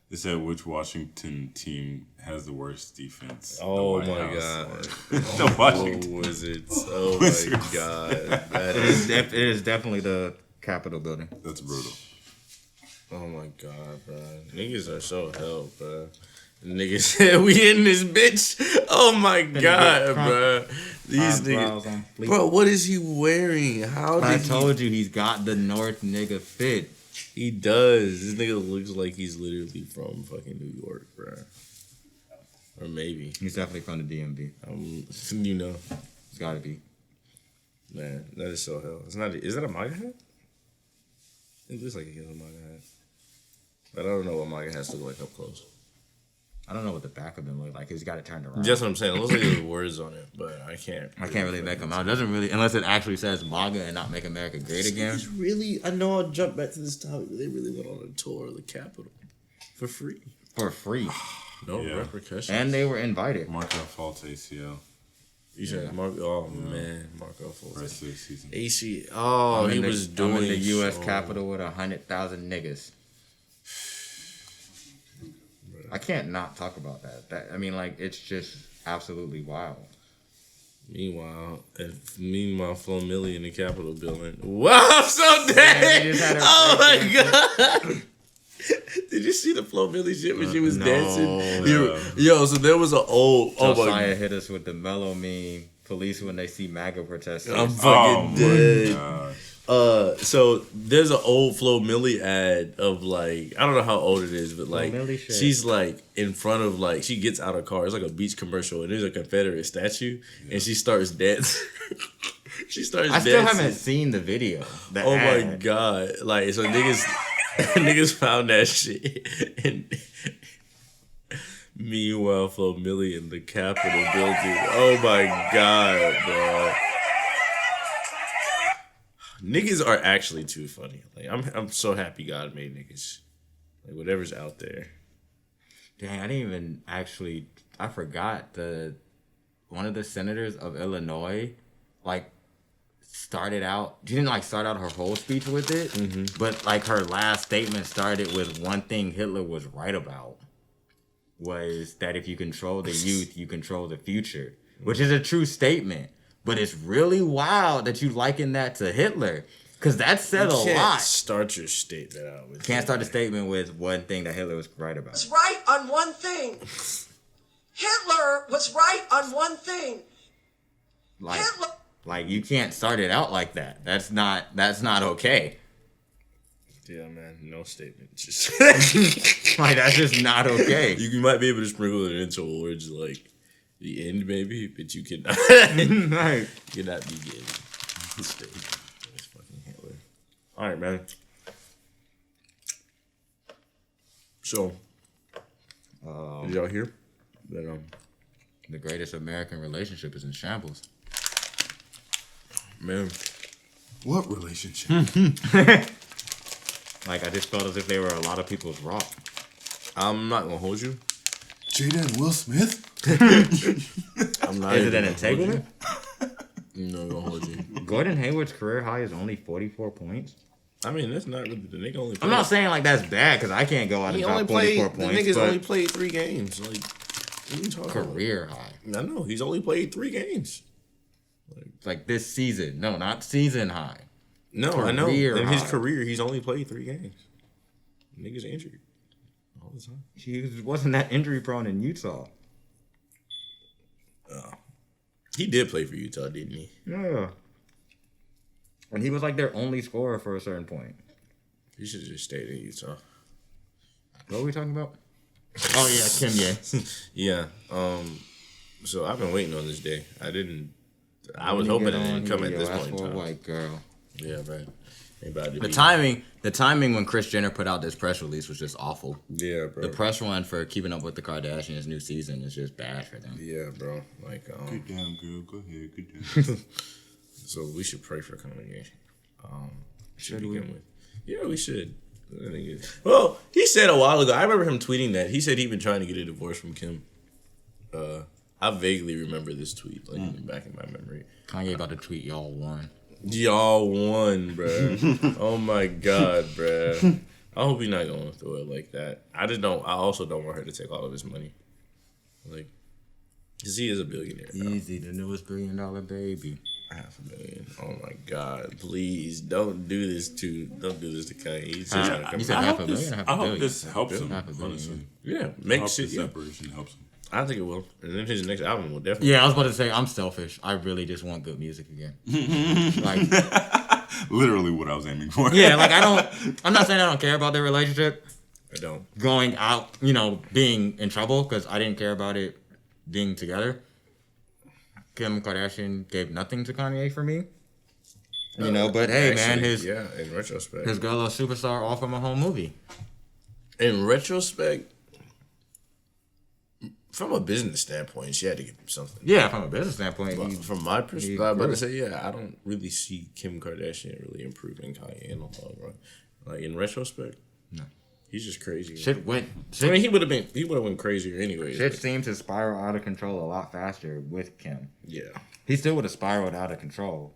They said which Washington team has the worst defense. Oh my God. The Washington Wizards. Oh my God. It is definitely the Capitol building. That's brutal. Oh my God, bro. Niggas are so hell, bro. Niggas said we in this bitch. Oh my God, bro. These niggas. Bro, what is he wearing? I told you he's got the North nigga fit. He does. This nigga looks like he's literally from fucking New York, bro. Or maybe. He's definitely from the DMV. It's gotta be. Man, that is so hell. It's not. Is that a MAGA hat? It looks like he has a MAGA hat. But I don't know what MAGA hats look like up close. I don't know what the back of them look like. He's got it turned around. That's what I'm saying. It looks like there's words on it, but I can't really make them out. It doesn't really, unless it actually says MAGA and not Make America Great Again. I know I'll jump back to this topic, but they really went on a tour of the Capitol for free. No repercussions. And they were invited. Marco Fultz ACL. You said Marco Fultz. Rest of the season. AC. Oh, he was doing the U.S. Capitol with 100,000 niggas. I can't not talk about that. It's just absolutely wild. Meanwhile, Flo Milli in the Capitol building. Wow, I'm so dead. Oh my god. Did you see the Flo Milli shit when she was dancing? Yo, so there was an old. Josiah hit us with the mellow meme. Police when they see MAGA protesters. I'm fucking dead. So there's an old Flo Milli ad of like, I don't know how old it is, but like she's like in front of like, she gets out of car. It's like a beach commercial and there's a Confederate statue and she starts dancing. I still haven't seen the video. Oh ad. My god! Like so niggas found that shit and. Meanwhile, Flo Milli in the Capitol building. Oh my god, bro. Niggas are actually too funny. Like I'm so happy God made niggas. Like whatever's out there. Dang, I didn't even actually. I forgot one of the senators of Illinois, like started out. She didn't like start out her whole speech with it, but like her last statement started with one thing Hitler was right about. Was that if you control the youth, you control the future, which is a true statement. But it's really wild that you liken that to Hitler, because that said a lot. Start your statement out with. Can't start a statement with one thing that Hitler was right about. Was right on one thing. Hitler was right on one thing. Like you can't start it out like that. That's not okay. Yeah, man, no statement. Just like that's just not okay. You might be able to sprinkle it into words like the end, maybe, but you cannot. Right. You cannot begin. It's fucking Hitler. All right, man. So, did y'all hear that? The greatest American relationship is in shambles. Man, what relationship? Like, I just felt as if they were a lot of people's rock. I'm not gonna hold you. Jada and Will Smith? I'm not. Is it an entanglement? No, gonna hold you. Gordon Hayward's career high is only 44 points. I mean, that's not really the nigga only. I'm not saying like that's bad because I can't go out and drop 44 points. The nigga's only played 3 games. Like, what are you talking career about? High. I know he's only played 3 games. Like this season, no, not season high. No, I know. In his career, he's only played 3 games. Nigga's injured all the time. He wasn't that injury prone in Utah. He did play for Utah, didn't he? Yeah. And he was like their only scorer for a certain point. He should have just stayed in Utah. What were we talking about? Oh yeah, Kanye. Yeah. So I've been waiting on this day. I was hoping it didn't come at this point in time. White girl. Yeah, right. The timing when Kris Jenner put out this press release was just awful. Yeah, bro. The press run for Keeping Up with the Kardashians new season is just bad for them. Yeah, bro. Like, good damn girl, go ahead, good damn. So we should pray for Kanye. Should we? Yeah, we should. Well, he said a while ago. I remember him tweeting that. He said he'd been trying to get a divorce from Kim. I vaguely remember this tweet, like back in my memory. Kanye about to tweet y'all won. Y'all won, bruh. Oh my god, bruh. I hope he's not going through it like that. I also don't want her to take all of his money. Like, because he is a billionaire. Easy, the newest $1 billion baby. $500,000. Oh my god, please don't do this to Kanye. He's just trying to come. You said $500,000. I hope this helps him. Honestly, yeah, make shit. The separation helps him. I think it will, and then his next album will definitely. Yeah, I was about to say I'm selfish. I really just want good music again. Like, literally what I was aiming for. Yeah, like I'm not saying I don't care about their relationship. I don't. Going out, being in trouble because I didn't care about it being together. Kim Kardashian gave nothing to Kanye for me. But hey, actually, man, in retrospect, his girl a superstar all from a home movie. In retrospect, from a business standpoint, she had to give him something. Yeah, from a business standpoint. But from my perspective, I'm about to say, I don't really see Kim Kardashian really improving Kanye in the long run. Like, in retrospect, no. He's just crazy. He would have went crazier anyway. Shit seemed to spiral out of control a lot faster with Kim. Yeah. He still would have spiraled out of control.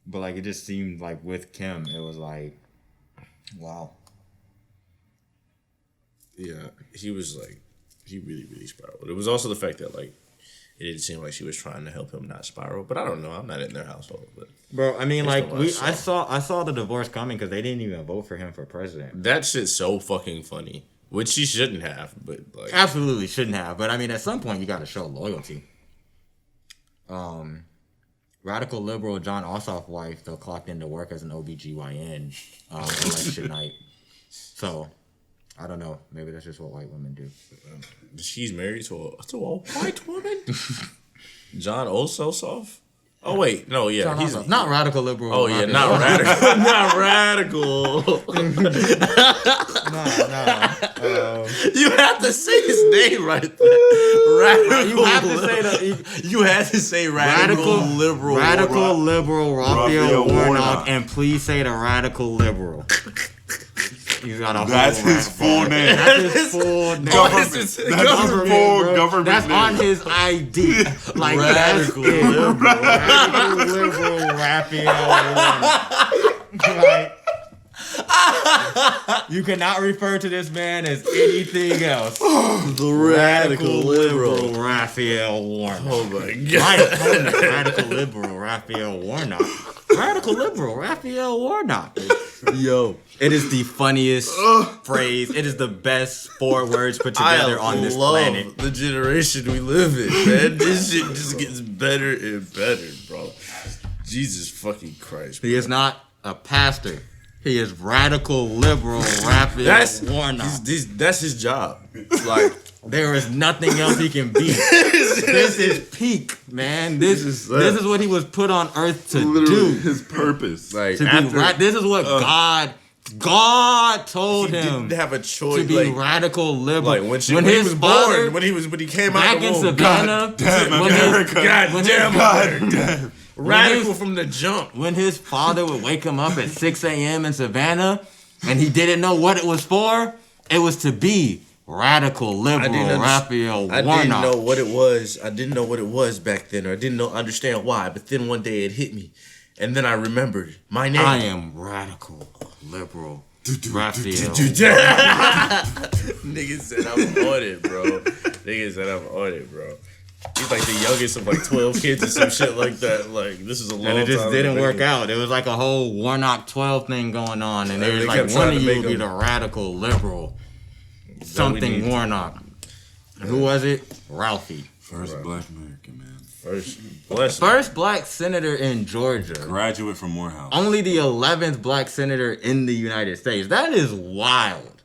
But, like, it just seemed like with Kim, it was like, wow. Yeah, he was like, he really, really spiraled. It was also the fact that, like, it didn't seem like she was trying to help him not spiral. But I don't know. I'm not in their household. But bro, I mean, like I saw the divorce coming because they didn't even vote for him for president. That shit's so fucking funny. Which she shouldn't have, but like absolutely shouldn't have. But I mean, at some point you got to show loyalty. Radical liberal John Ossoff's wife though clocked into work as an OBGYN election night. So I don't know. Maybe that's just what white women do. She's married to a white woman. John Ossoff. Oh wait, no, yeah, John he's Ossoff. Not radical liberal. Oh yeah, not radical, not radical. No. You have to say his name right there. Radical. You have to say the. You had to say radical liberal. Radical liberal Raphael Warnock, and please say the radical liberal. He's got a That's his full name. That's his full name. That's his full government That's name. on his ID. Like Radical liberal. Radical liberal Raphael Warnock. Like, you cannot refer to this man as anything else. The radical liberal. Raphael Warnock. Oh my god. My opponent, radical liberal Raphael Warnock. Radical liberal Raphael Warnock. Yo, it is the funniest phrase. It is the best 4 words put together on this planet. The generation we live in, man. This shit just gets better and better, bro. Jesus fucking Christ. Bro. He is not a pastor. He is radical liberal Raphael Warnock. That's his job. Like there is nothing else he can be. This is peak, man. This is what he was put on earth to do. His purpose. Like this is what God told him. Didn't have a choice to be radical liberal. Like when he was born, when he came out back in Savannah, God damn. Radical from the jump. When his father would wake him up at 6 a.m. in Savannah, and he didn't know what it was for, it was to be radical liberal Raphael Warnock. I didn't know what it was. I didn't know what it was back then, or I didn't understand why. But then one day it hit me, and then I remembered my name. I am radical liberal Raphael. Niggas said I'm on it, bro. Niggas said I'm on it, bro. He's like the youngest of like 12 kids or some shit like that. Like, this is a long time. And it just didn't work out. It was like a whole Warnock 12 thing going on. And they was like, one of you will be the radical liberal. Something Warnock. And who was it? Ralphie. First black American, man. First black senator in Georgia. Graduate from Morehouse. Only the 11th black senator in the United States. That is wild.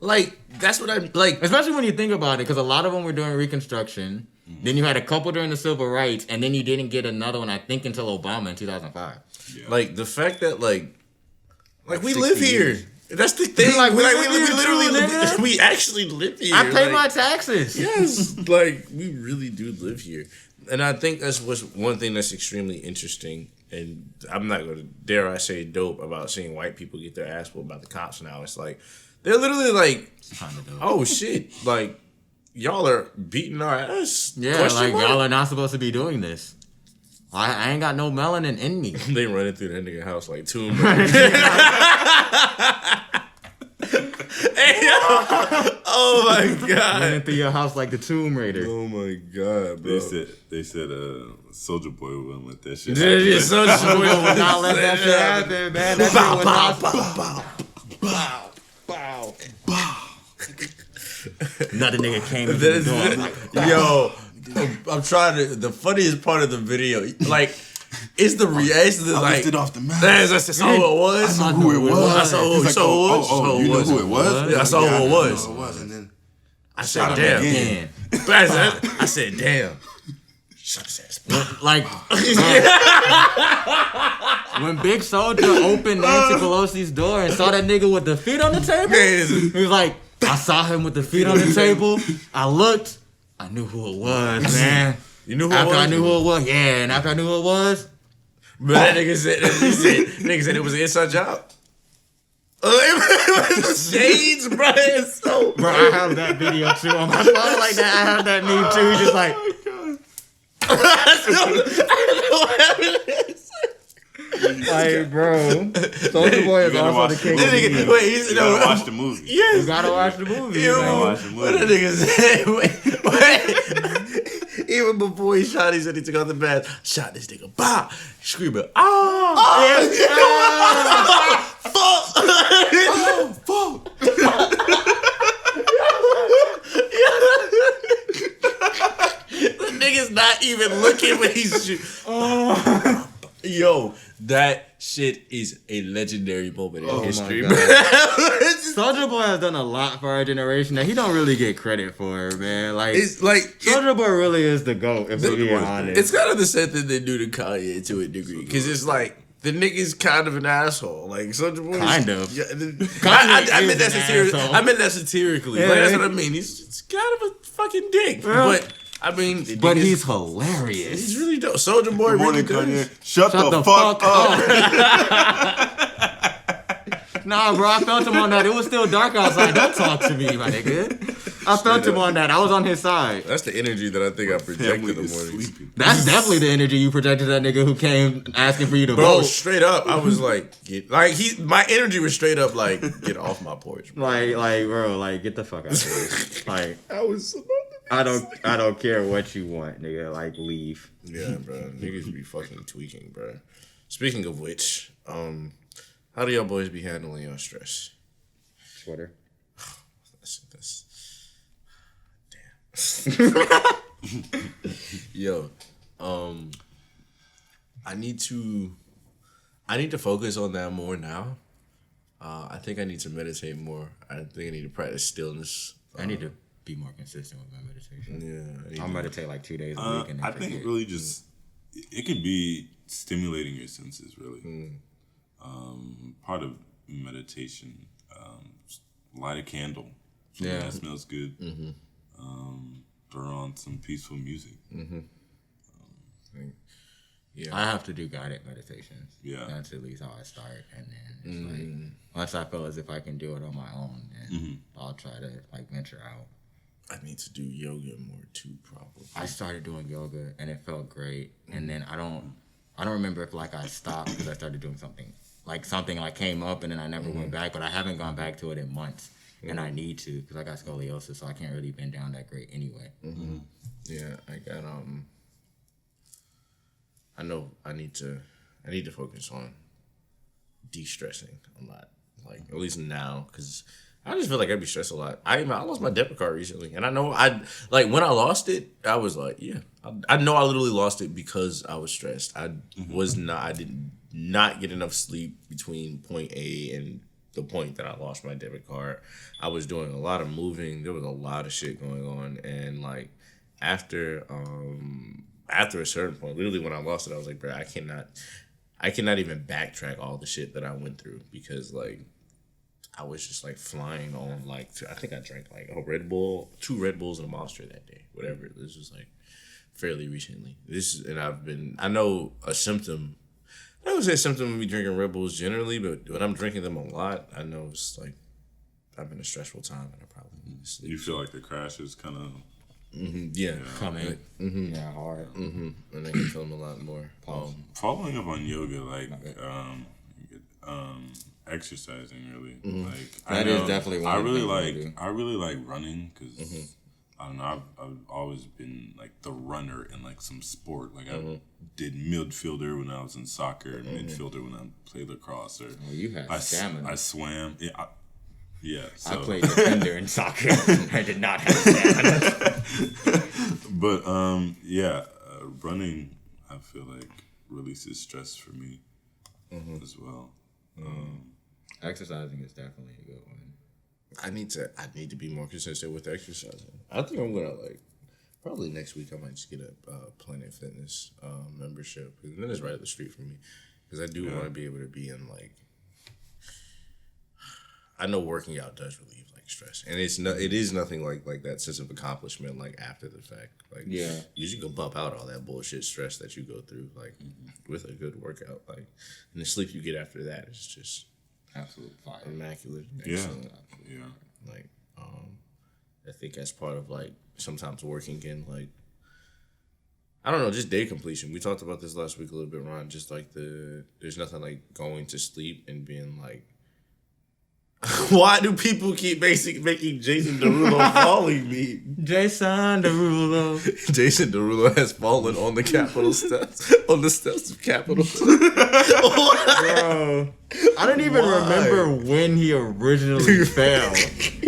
Like, that's what I like. Especially when you think about it, because a lot of them were doing Reconstruction. Then you had a couple during the Civil Rights, and then you didn't get another one, I think, until Obama in 2005. Yeah. Like, the fact that, like we live here. That's the thing. We actually live here. I pay my taxes. Yes. Like, we really do live here. And I think that's what's one thing that's extremely interesting, and I'm not going to, dare I say, dope about seeing white people get their ass whooped by the cops now. It's like, they're literally like, oh, shit. Like, y'all are beating our ass. Yeah, like y'all are not supposed to be doing this. I ain't got no melanin in me. They running through that nigga house like Tomb Raider. Oh my god! Running through your house like the Tomb Raider. Oh my god, bro. They said Soulja Boy wouldn't let that shit happen. Yeah, Soulja Boy would not let that shit happen, man. That bow. Another nigga came in the door. Yo, I'm trying to. The funniest part of the video, like, is the reaction. I lifted off the mask. I saw who it was. I saw who it was. I saw who it was. Oh, you know who it was? Yeah, I saw who it was. And then I said, damn. I said, damn. Like, when Big Soldier opened Nancy Pelosi's door and saw that nigga with the feet on the table, he was like, I saw him with the feet on the table. I looked. I knew who it was, man. You knew who it was? After I knew who it was, yeah. And after I knew who it was, but that nigga said it was an inside job. It was shades, bro. It's so bro, I have that video too on my phone like that. I have that meme too. Just like, like, bro, Soulja Boy is also the king of memes. Wait, you gotta watch the movie. Yes, you gotta watch the movie. What that nigga said? Wait. Even before he shot, he said he took out the mask. Shot this nigga. Bah! Screaming. Oh! Fuck! Oh, fuck! The nigga's not even looking when he's shooting. Yo, that shit is a legendary moment in history, man. Soulja Boy has done a lot for our generation that he don't really get credit for, man. Like, It's like Soulja Boy really is the GOAT, if we're being honest. it's kind of the same thing they do to Kanye to a degree, because it's like the nigga's kind of an asshole. Like Soulja Boy, Kind of. Yeah, Kanye I meant that is an satirically. asshole. I meant that satirically. Yeah. Like, that's what I mean. He's kind of a fucking dick, but I mean, the But nigga's- he's hilarious. he's really dope. Soulja Boy, Good morning, really does. Kanye. Shut the fuck up. Nah, bro, I felt him on that. It was still dark outside. Don't talk to me, my nigga. I felt him on that. I was on his side. That's the energy that I think I projected Family in the is morning. sleeping. That's definitely the energy you projected to that nigga who came asking for you to Bro, vote. straight up, I was like, my energy was straight up like, get off my porch, bro. Like, bro, like, get the fuck out of here. Like, I was about to be I don't care what you want, nigga. Like, leave. Yeah, bro. Niggas be fucking tweaking, bro. Speaking of which, how do y'all boys be handling your stress? Twitter. That's damn. Yo, I need to focus on that more now. I think I need to meditate more. I think I need to practice stillness. I need to be more consistent with my meditation. Yeah, I'll meditate like 2 days a week. And then I think forget. really just it can be stimulating your senses. Really, part of meditation. Light a candle. Something that smells good. Throw on some peaceful music. Yeah. I have to do guided meditations. Yeah. That's at least how I start. And then it's like, once I feel as if I can do it on my own, then I'll try to like venture out. I need to do yoga more too, probably. I started doing yoga and it felt great. And then I don't remember if like I stopped because I started doing something like came up and then I never went back, but I haven't gone back to it in months. And I need to because I got scoliosis, so I can't really bend down that great anyway. Yeah, I got I know I need to focus on de-stressing a lot, like at least now, because I just feel like I be stressed a lot. I lost my debit card recently, and I know when I lost it, I was like, yeah, I know I literally lost it because I was stressed. I did not get enough sleep between point A and the point that I lost my debit card. I was doing a lot of moving. There was a lot of shit going on, and like after a certain point, literally when I lost it, I was like, bro, I cannot even backtrack all the shit that I went through because like I was just like flying on like I think I drank like a Red Bull, 2 Red Bulls and a Monster that day. Whatever. This was like fairly recently. I know a symptom. I would say a symptom of me drinking Red Bulls generally, but when I'm drinking them a lot, I know it's like I've been a stressful time and I probably need to sleep. You feel like the crash is kind of Coming. Yeah, hard. And I can feel them a lot more. following up on yoga, like exercising. Really, like That is definitely one I of the really things I like. do. I really like running because I don't know. I've always been like the runner in like some sport. Like I did midfielder when I was in soccer, and midfielder when I played lacrosse. Or You had stamina. I swam. Yeah. So. I played defender in soccer. I did not have stamina. But running I feel like releases stress for me as well. Exercising is definitely a good one. I need to be more consistent with exercising. I think I'm gonna probably next week I might just get a Planet Fitness membership, and then it's right up the street from me because I do want to be able to be in like. I know working out does relieve like stress, and it is nothing like that sense of accomplishment like after the fact. Like you just can bump out all that bullshit stress that you go through like with a good workout. Like and the sleep you get after that is just Absolute fire. immaculate. Yeah. Excellent. Yeah. Like I think as part of like sometimes working in like I don't know, just day completion. We talked about this last week a little bit, Ron. Just like there's nothing like going to sleep and being like Why do people keep making Jason Derulo falling me? Jason Derulo. Jason Derulo has fallen on the Capitol steps. On the steps of Capitol. Bro, I don't even remember when he originally fell.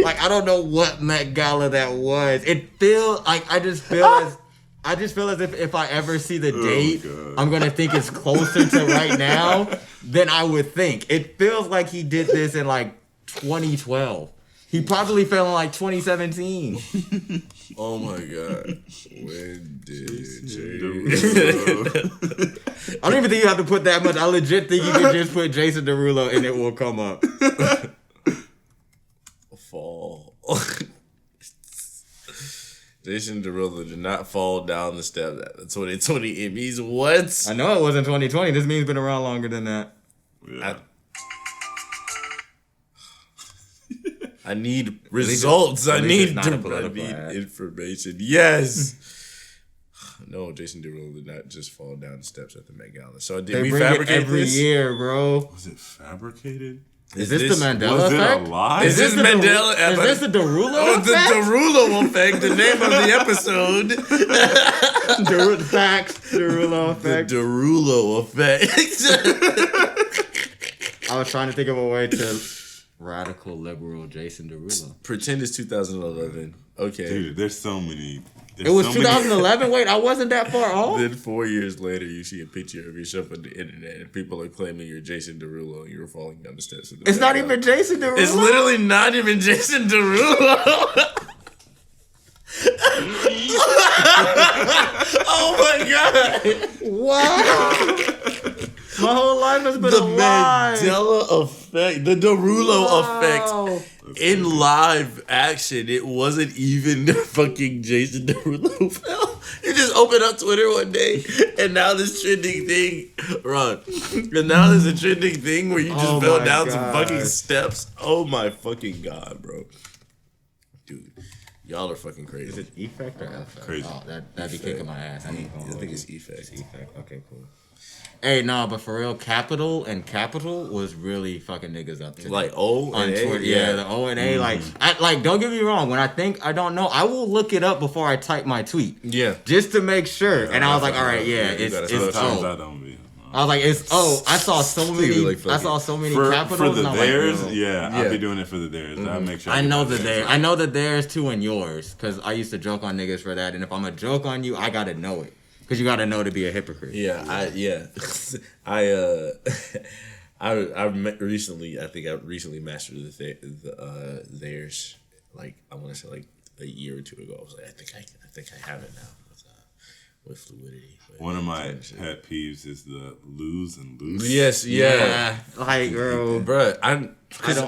Like, I don't know what Met Gala that was. It feels like I just feel as if I ever see the date, I'm gonna think it's closer to right now than I would think. It feels like he did this in like 2012. He probably fell in like 2017. Oh my god. When did I don't even think you have to put that much. I legit think you can just put Jason Derulo and it will come up. fall? Jason Derulo did not fall down the steps at the 2020 Emmys. What? I know it wasn't 2020. This meme's been around longer than that. Yeah. I need results. I need information. Yes. No, Jason Derulo did not just fall down the steps at the Met Gala. So did we fabricate every this? year, bro? Was it fabricated? Is this the Mandela Was effect? it a lie? Is this Mandela? Is this the Derulo effect? The Derulo effect. The name of the episode. Derulo effect. The Derulo effect. I was trying to think of a way to radical liberal Jason Derulo. Pretend it's 2011. Okay. Dude, there's so many. It was 2011? Wait, I wasn't that far off? Then 4 years later, you see a picture of yourself on the internet, and people are claiming you're Jason Derulo, and you're falling down the steps. It's not even Jason Derulo. It's literally not even Jason Derulo. Oh my god! Wow. My whole life has been a lie. The Mandela effect, the Derulo effect in live action. It wasn't even fucking Jason Derulo fell. You just open up Twitter one day, and now this trending thing, and now there's a trending thing where you just fell down some fucking steps. Oh my fucking god, bro. Dude, y'all are fucking crazy. Is it effect or effect? Crazy. Oh, that'd be kicking my ass. I think it's effect. It's effect. Okay, cool. Hey, no, but for real, Capital was really fucking niggas up to Like O on and A, Twitter. Yeah, the O and A. Like, don't get me wrong. When I think I don't know, I will look it up before I type my tweet. Yeah, just to make sure. And I was like, all right, it's O. I was like, it's I saw so many. I saw so many capitals. For the and theirs, like, I'll be doing it for the theirs. I'll make sure. I know the theirs too and yours, because I used to joke on niggas for that. And if I'm a joke on you, I gotta know it. Because you gotta know to be a hypocrite. Yeah, I recently mastered the theirs. Like, I want to say like a year or two ago. I was like, I think I have it now with fluidity. One of my pet peeves is the lose and lose. Yes, yeah. Like, bro, I don't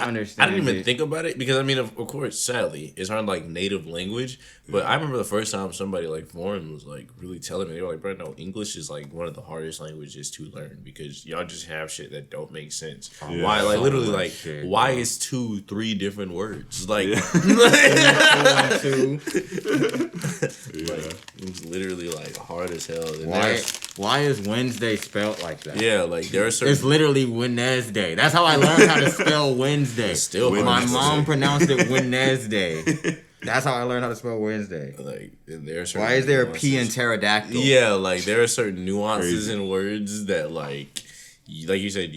understand. I didn't even think about it because I mean, of course, sadly, it's our like native language. But I remember the first time somebody like foreign was like really telling me, they were like, "Bro, no, English is like one of the hardest languages to learn because y'all just have shit that don't make sense. Why, like literally, like shit, why is 2-3 different words? Like, it's literally like hard as hell. Why is Wednesday spelled like that? Yeah, like there are certain. It's literally Wednesday. That's how I learned how to spell Wednesday. My mom pronounced it Wednesday. That's how I learned how to spell Wednesday. Like, why is there a P in pterodactyl? Yeah, like there are certain nuances in words that like you said,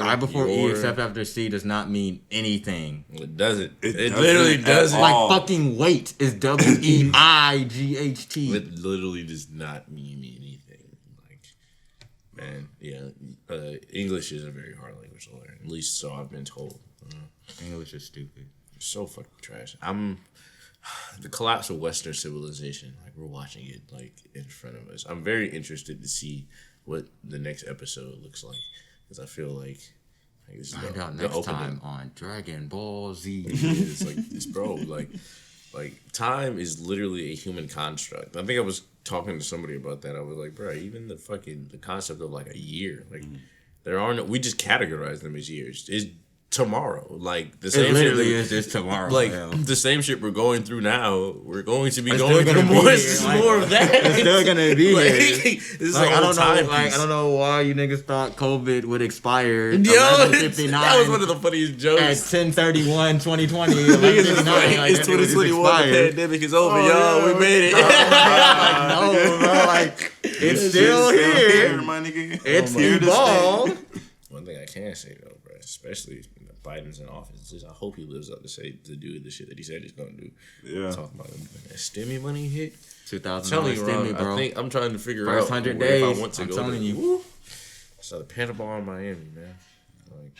I before E except after C does not mean anything. It doesn't. It literally doesn't. Like fucking weight is WEIGHT. It literally does not mean anything. Like, man, yeah. English is a very hard language to learn. At least so I've been told. English is stupid. It's so fucking trash. The collapse of Western civilization. Like, we're watching it like in front of us. I'm very interested to see what the next episode looks like because I feel like this is find out next time on Dragon Ball Z. It's like this, bro. Like time is literally a human construct. I think I was talking to somebody about that. I was like, bro, even the concept of like a year, like there are no. We just categorize them as years. tomorrow. Like the It same literally shit. is just tomorrow. Like man. the same shit we're going through now. We're going to be It's going still through gonna more, be here. more of that. It's still gonna be Like, here. this is Like, a whole time I piece. don't know why you niggas thought COVID would expire. Yo, 11:59 that was one of the funniest at jokes. 10/31, 2020. Niggas is 11:59, like, like, it's that shit was 2021. The expired. pandemic is over, y'all. We made it. No, bro, like it's still here. my nigga. It's here to evolved. One thing I can say though, bro, especially Biden's in office, is I hope he lives up to do the shit that he said he's gonna do. Yeah. Talking about that stimmy money hit. $2,000 Telling you, Ron, stimmy, bro. I think I'm trying to figure First out 100 if I days, want to I'm go. telling to, you. Woo. So the Panama in Miami, man. Like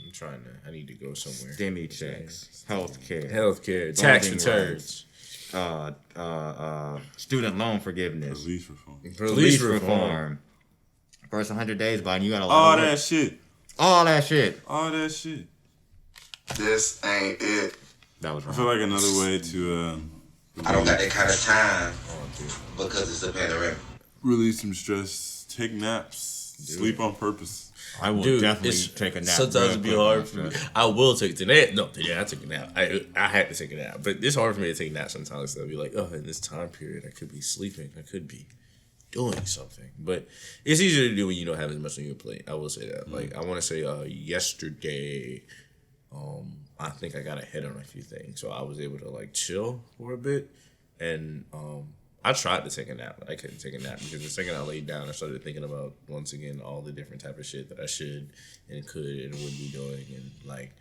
I'm trying to. I need to go somewhere. Stimmy checks, healthcare, tax voting returns, student loan forgiveness, Police reform. police reform. First 100 days, Biden, you got a lot All of work. that shit. All that shit. All that shit. This ain't it. That was I wrong. feel like another way to I don't got that kind of time because it's a panoramic. release some stress, take naps, sleep on purpose. I will dude. definitely It's, take a nap. sometimes real it'd be quick hard on for me. stress. I will take today. No, today I took a nap. I had to take a nap, but it's hard for me to take naps sometimes. So I'll be like, oh, in this time period, I could be sleeping. I could be doing something, but it's easier to do when you don't have as much on your plate. I will say that. Like I want to say, yesterday, I think I got ahead on a few things, so I was able to like chill for a bit, and I tried to take a nap, but I couldn't take a nap because the second I laid down, I started thinking about once again all the different type of shit that I should and could and would be doing, and like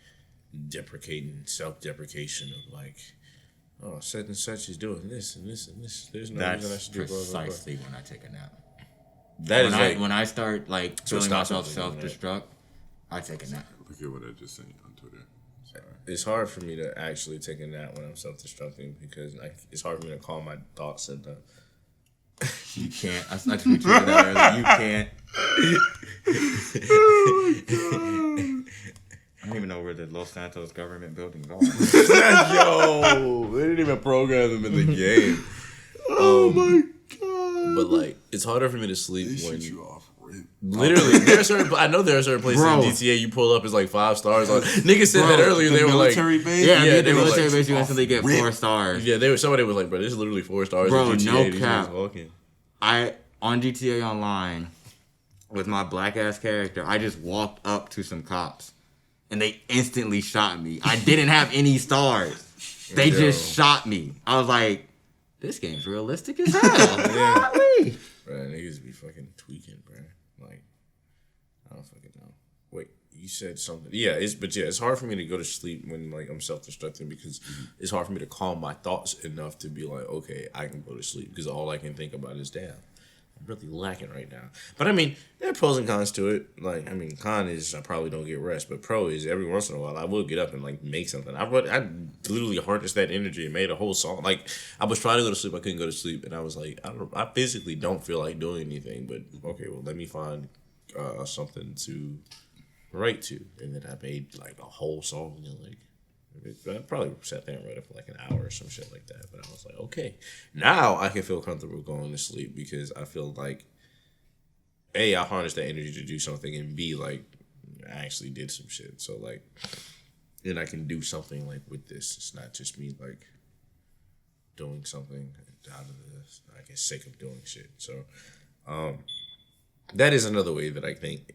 self-deprecation of like, oh, such and such is doing this and this and this. There's no reason I That's should do blah, blah, blah. precisely when I take a nap. That is like When I start like feeling stop myself something, self-destruct, I take a nap. Look at what I just sent you on Twitter. Sorry. it's hard for me to actually take a nap when I'm self-destructing because it's hard for me to calm my thoughts and You can't. I tweeted that earlier. You can't. I don't even know where the Los Santos government buildings are. Yo, they didn't even program them in the game. Oh my god! But like, it's harder for me to sleep They when shoot you off rip. literally there are certain. I know there are certain places Bro. in GTA you pull up is like 5 stars. On niggas said that earlier. They were like, military base? Yeah, Yeah, the they were military like, base, you instantly get 4 stars. yeah, they were. Somebody was like, bro, this is literally 4 stars. Bro, in GTA. no These cap. niggas walking. On GTA Online, with my black ass character, I just walked up to some cops, and they instantly shot me. I didn't have any stars. They just shot me. I was like, this game's realistic as hell. Golly. Bro, niggas be fucking tweaking, bro. Like, I don't fucking know. Wait, you said something. Yeah, it's hard for me to go to sleep when like I'm self-destructing because it's hard for me to calm my thoughts enough to be like, okay, I can go to sleep because all I can think about is damn. I'm really lacking right now. But I mean, there are pros and cons to it. Like, I mean, con is I probably don't get rest, but pro is every once in a while I will get up and like make something. I literally harnessed that energy and made a whole song. Like, I was trying to go to sleep, I couldn't go to sleep, and I was like, I physically don't feel like doing anything. But okay, well, let me find something to write to, and then I made like a whole song. And like, I probably sat there and wrote it for like an hour or some shit like that. But I was like, okay, now I can feel comfortable going to sleep because I feel like, A, I harnessed that energy to do something, and B, like, I actually did some shit. So, like, then I can do something, like, with this. It's not just me, like, doing something out of this, I guess, sake of doing shit. So, that is another way that I think,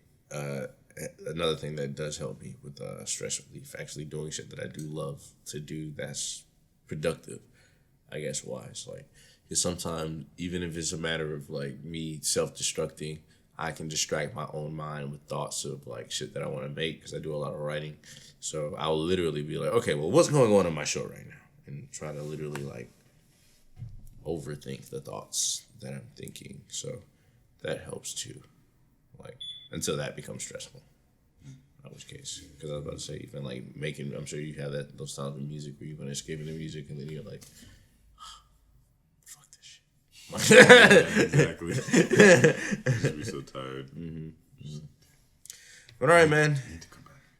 another thing that does help me with stress relief, actually doing shit that I do love to do that's productive, I guess, wise. Like, because sometimes, even if it's a matter of, like, me self-destructing, I can distract my own mind with thoughts of, like, shit that I want to make because I do a lot of writing. So I'll literally be like, okay, well, what's going on in my show right now? And try to literally, like, overthink the thoughts that I'm thinking. So that helps, too. Like, until that becomes stressful. In which case, because I was about to say, even like making, I'm sure you have those times with music where you're going to escape into music and then you're like, fuck this shit. Yeah, exactly. I should be so tired. But all right, man.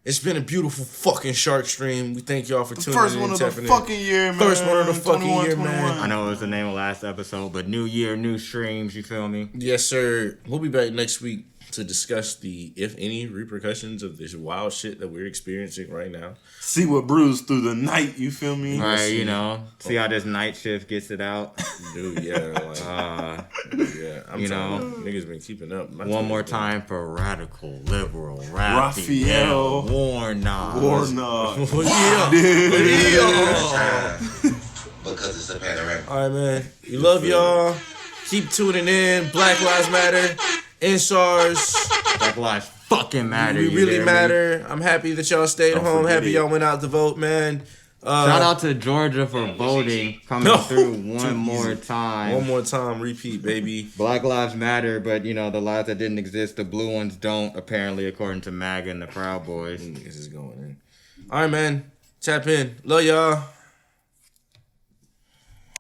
It's been a beautiful fucking Shark Stream. We thank y'all for tuning First in. one of and the tapping fucking in. year, man. First one of the fucking 21, year, 21. man. I know it was the name of last episode, but new year, new streams, you feel me? Yes, sir. We'll be back next week. to discuss the, if any, repercussions of this wild shit that we're experiencing right now. See what brews through the night, you feel me? Right, you know, see how this night shift gets it out. Dude, yeah, like, you know, niggas been keeping up. One more time for Radical Liberal Raphael Warnock. Because it's a panorama. All right, man. We love y'all. Keep tuning in. Black Lives Matter. NSARS. Black Lives fucking matter. We really matter. I'm happy that y'all stayed home. Happy y'all went out to vote, man. Shout out to Georgia for voting, coming through one more time. One more time, repeat, baby. Black Lives Matter, but you know, the lives that didn't exist, the blue ones don't, apparently, according to MAGA and the Proud Boys. This is going in. All right, man. Tap in. Love y'all.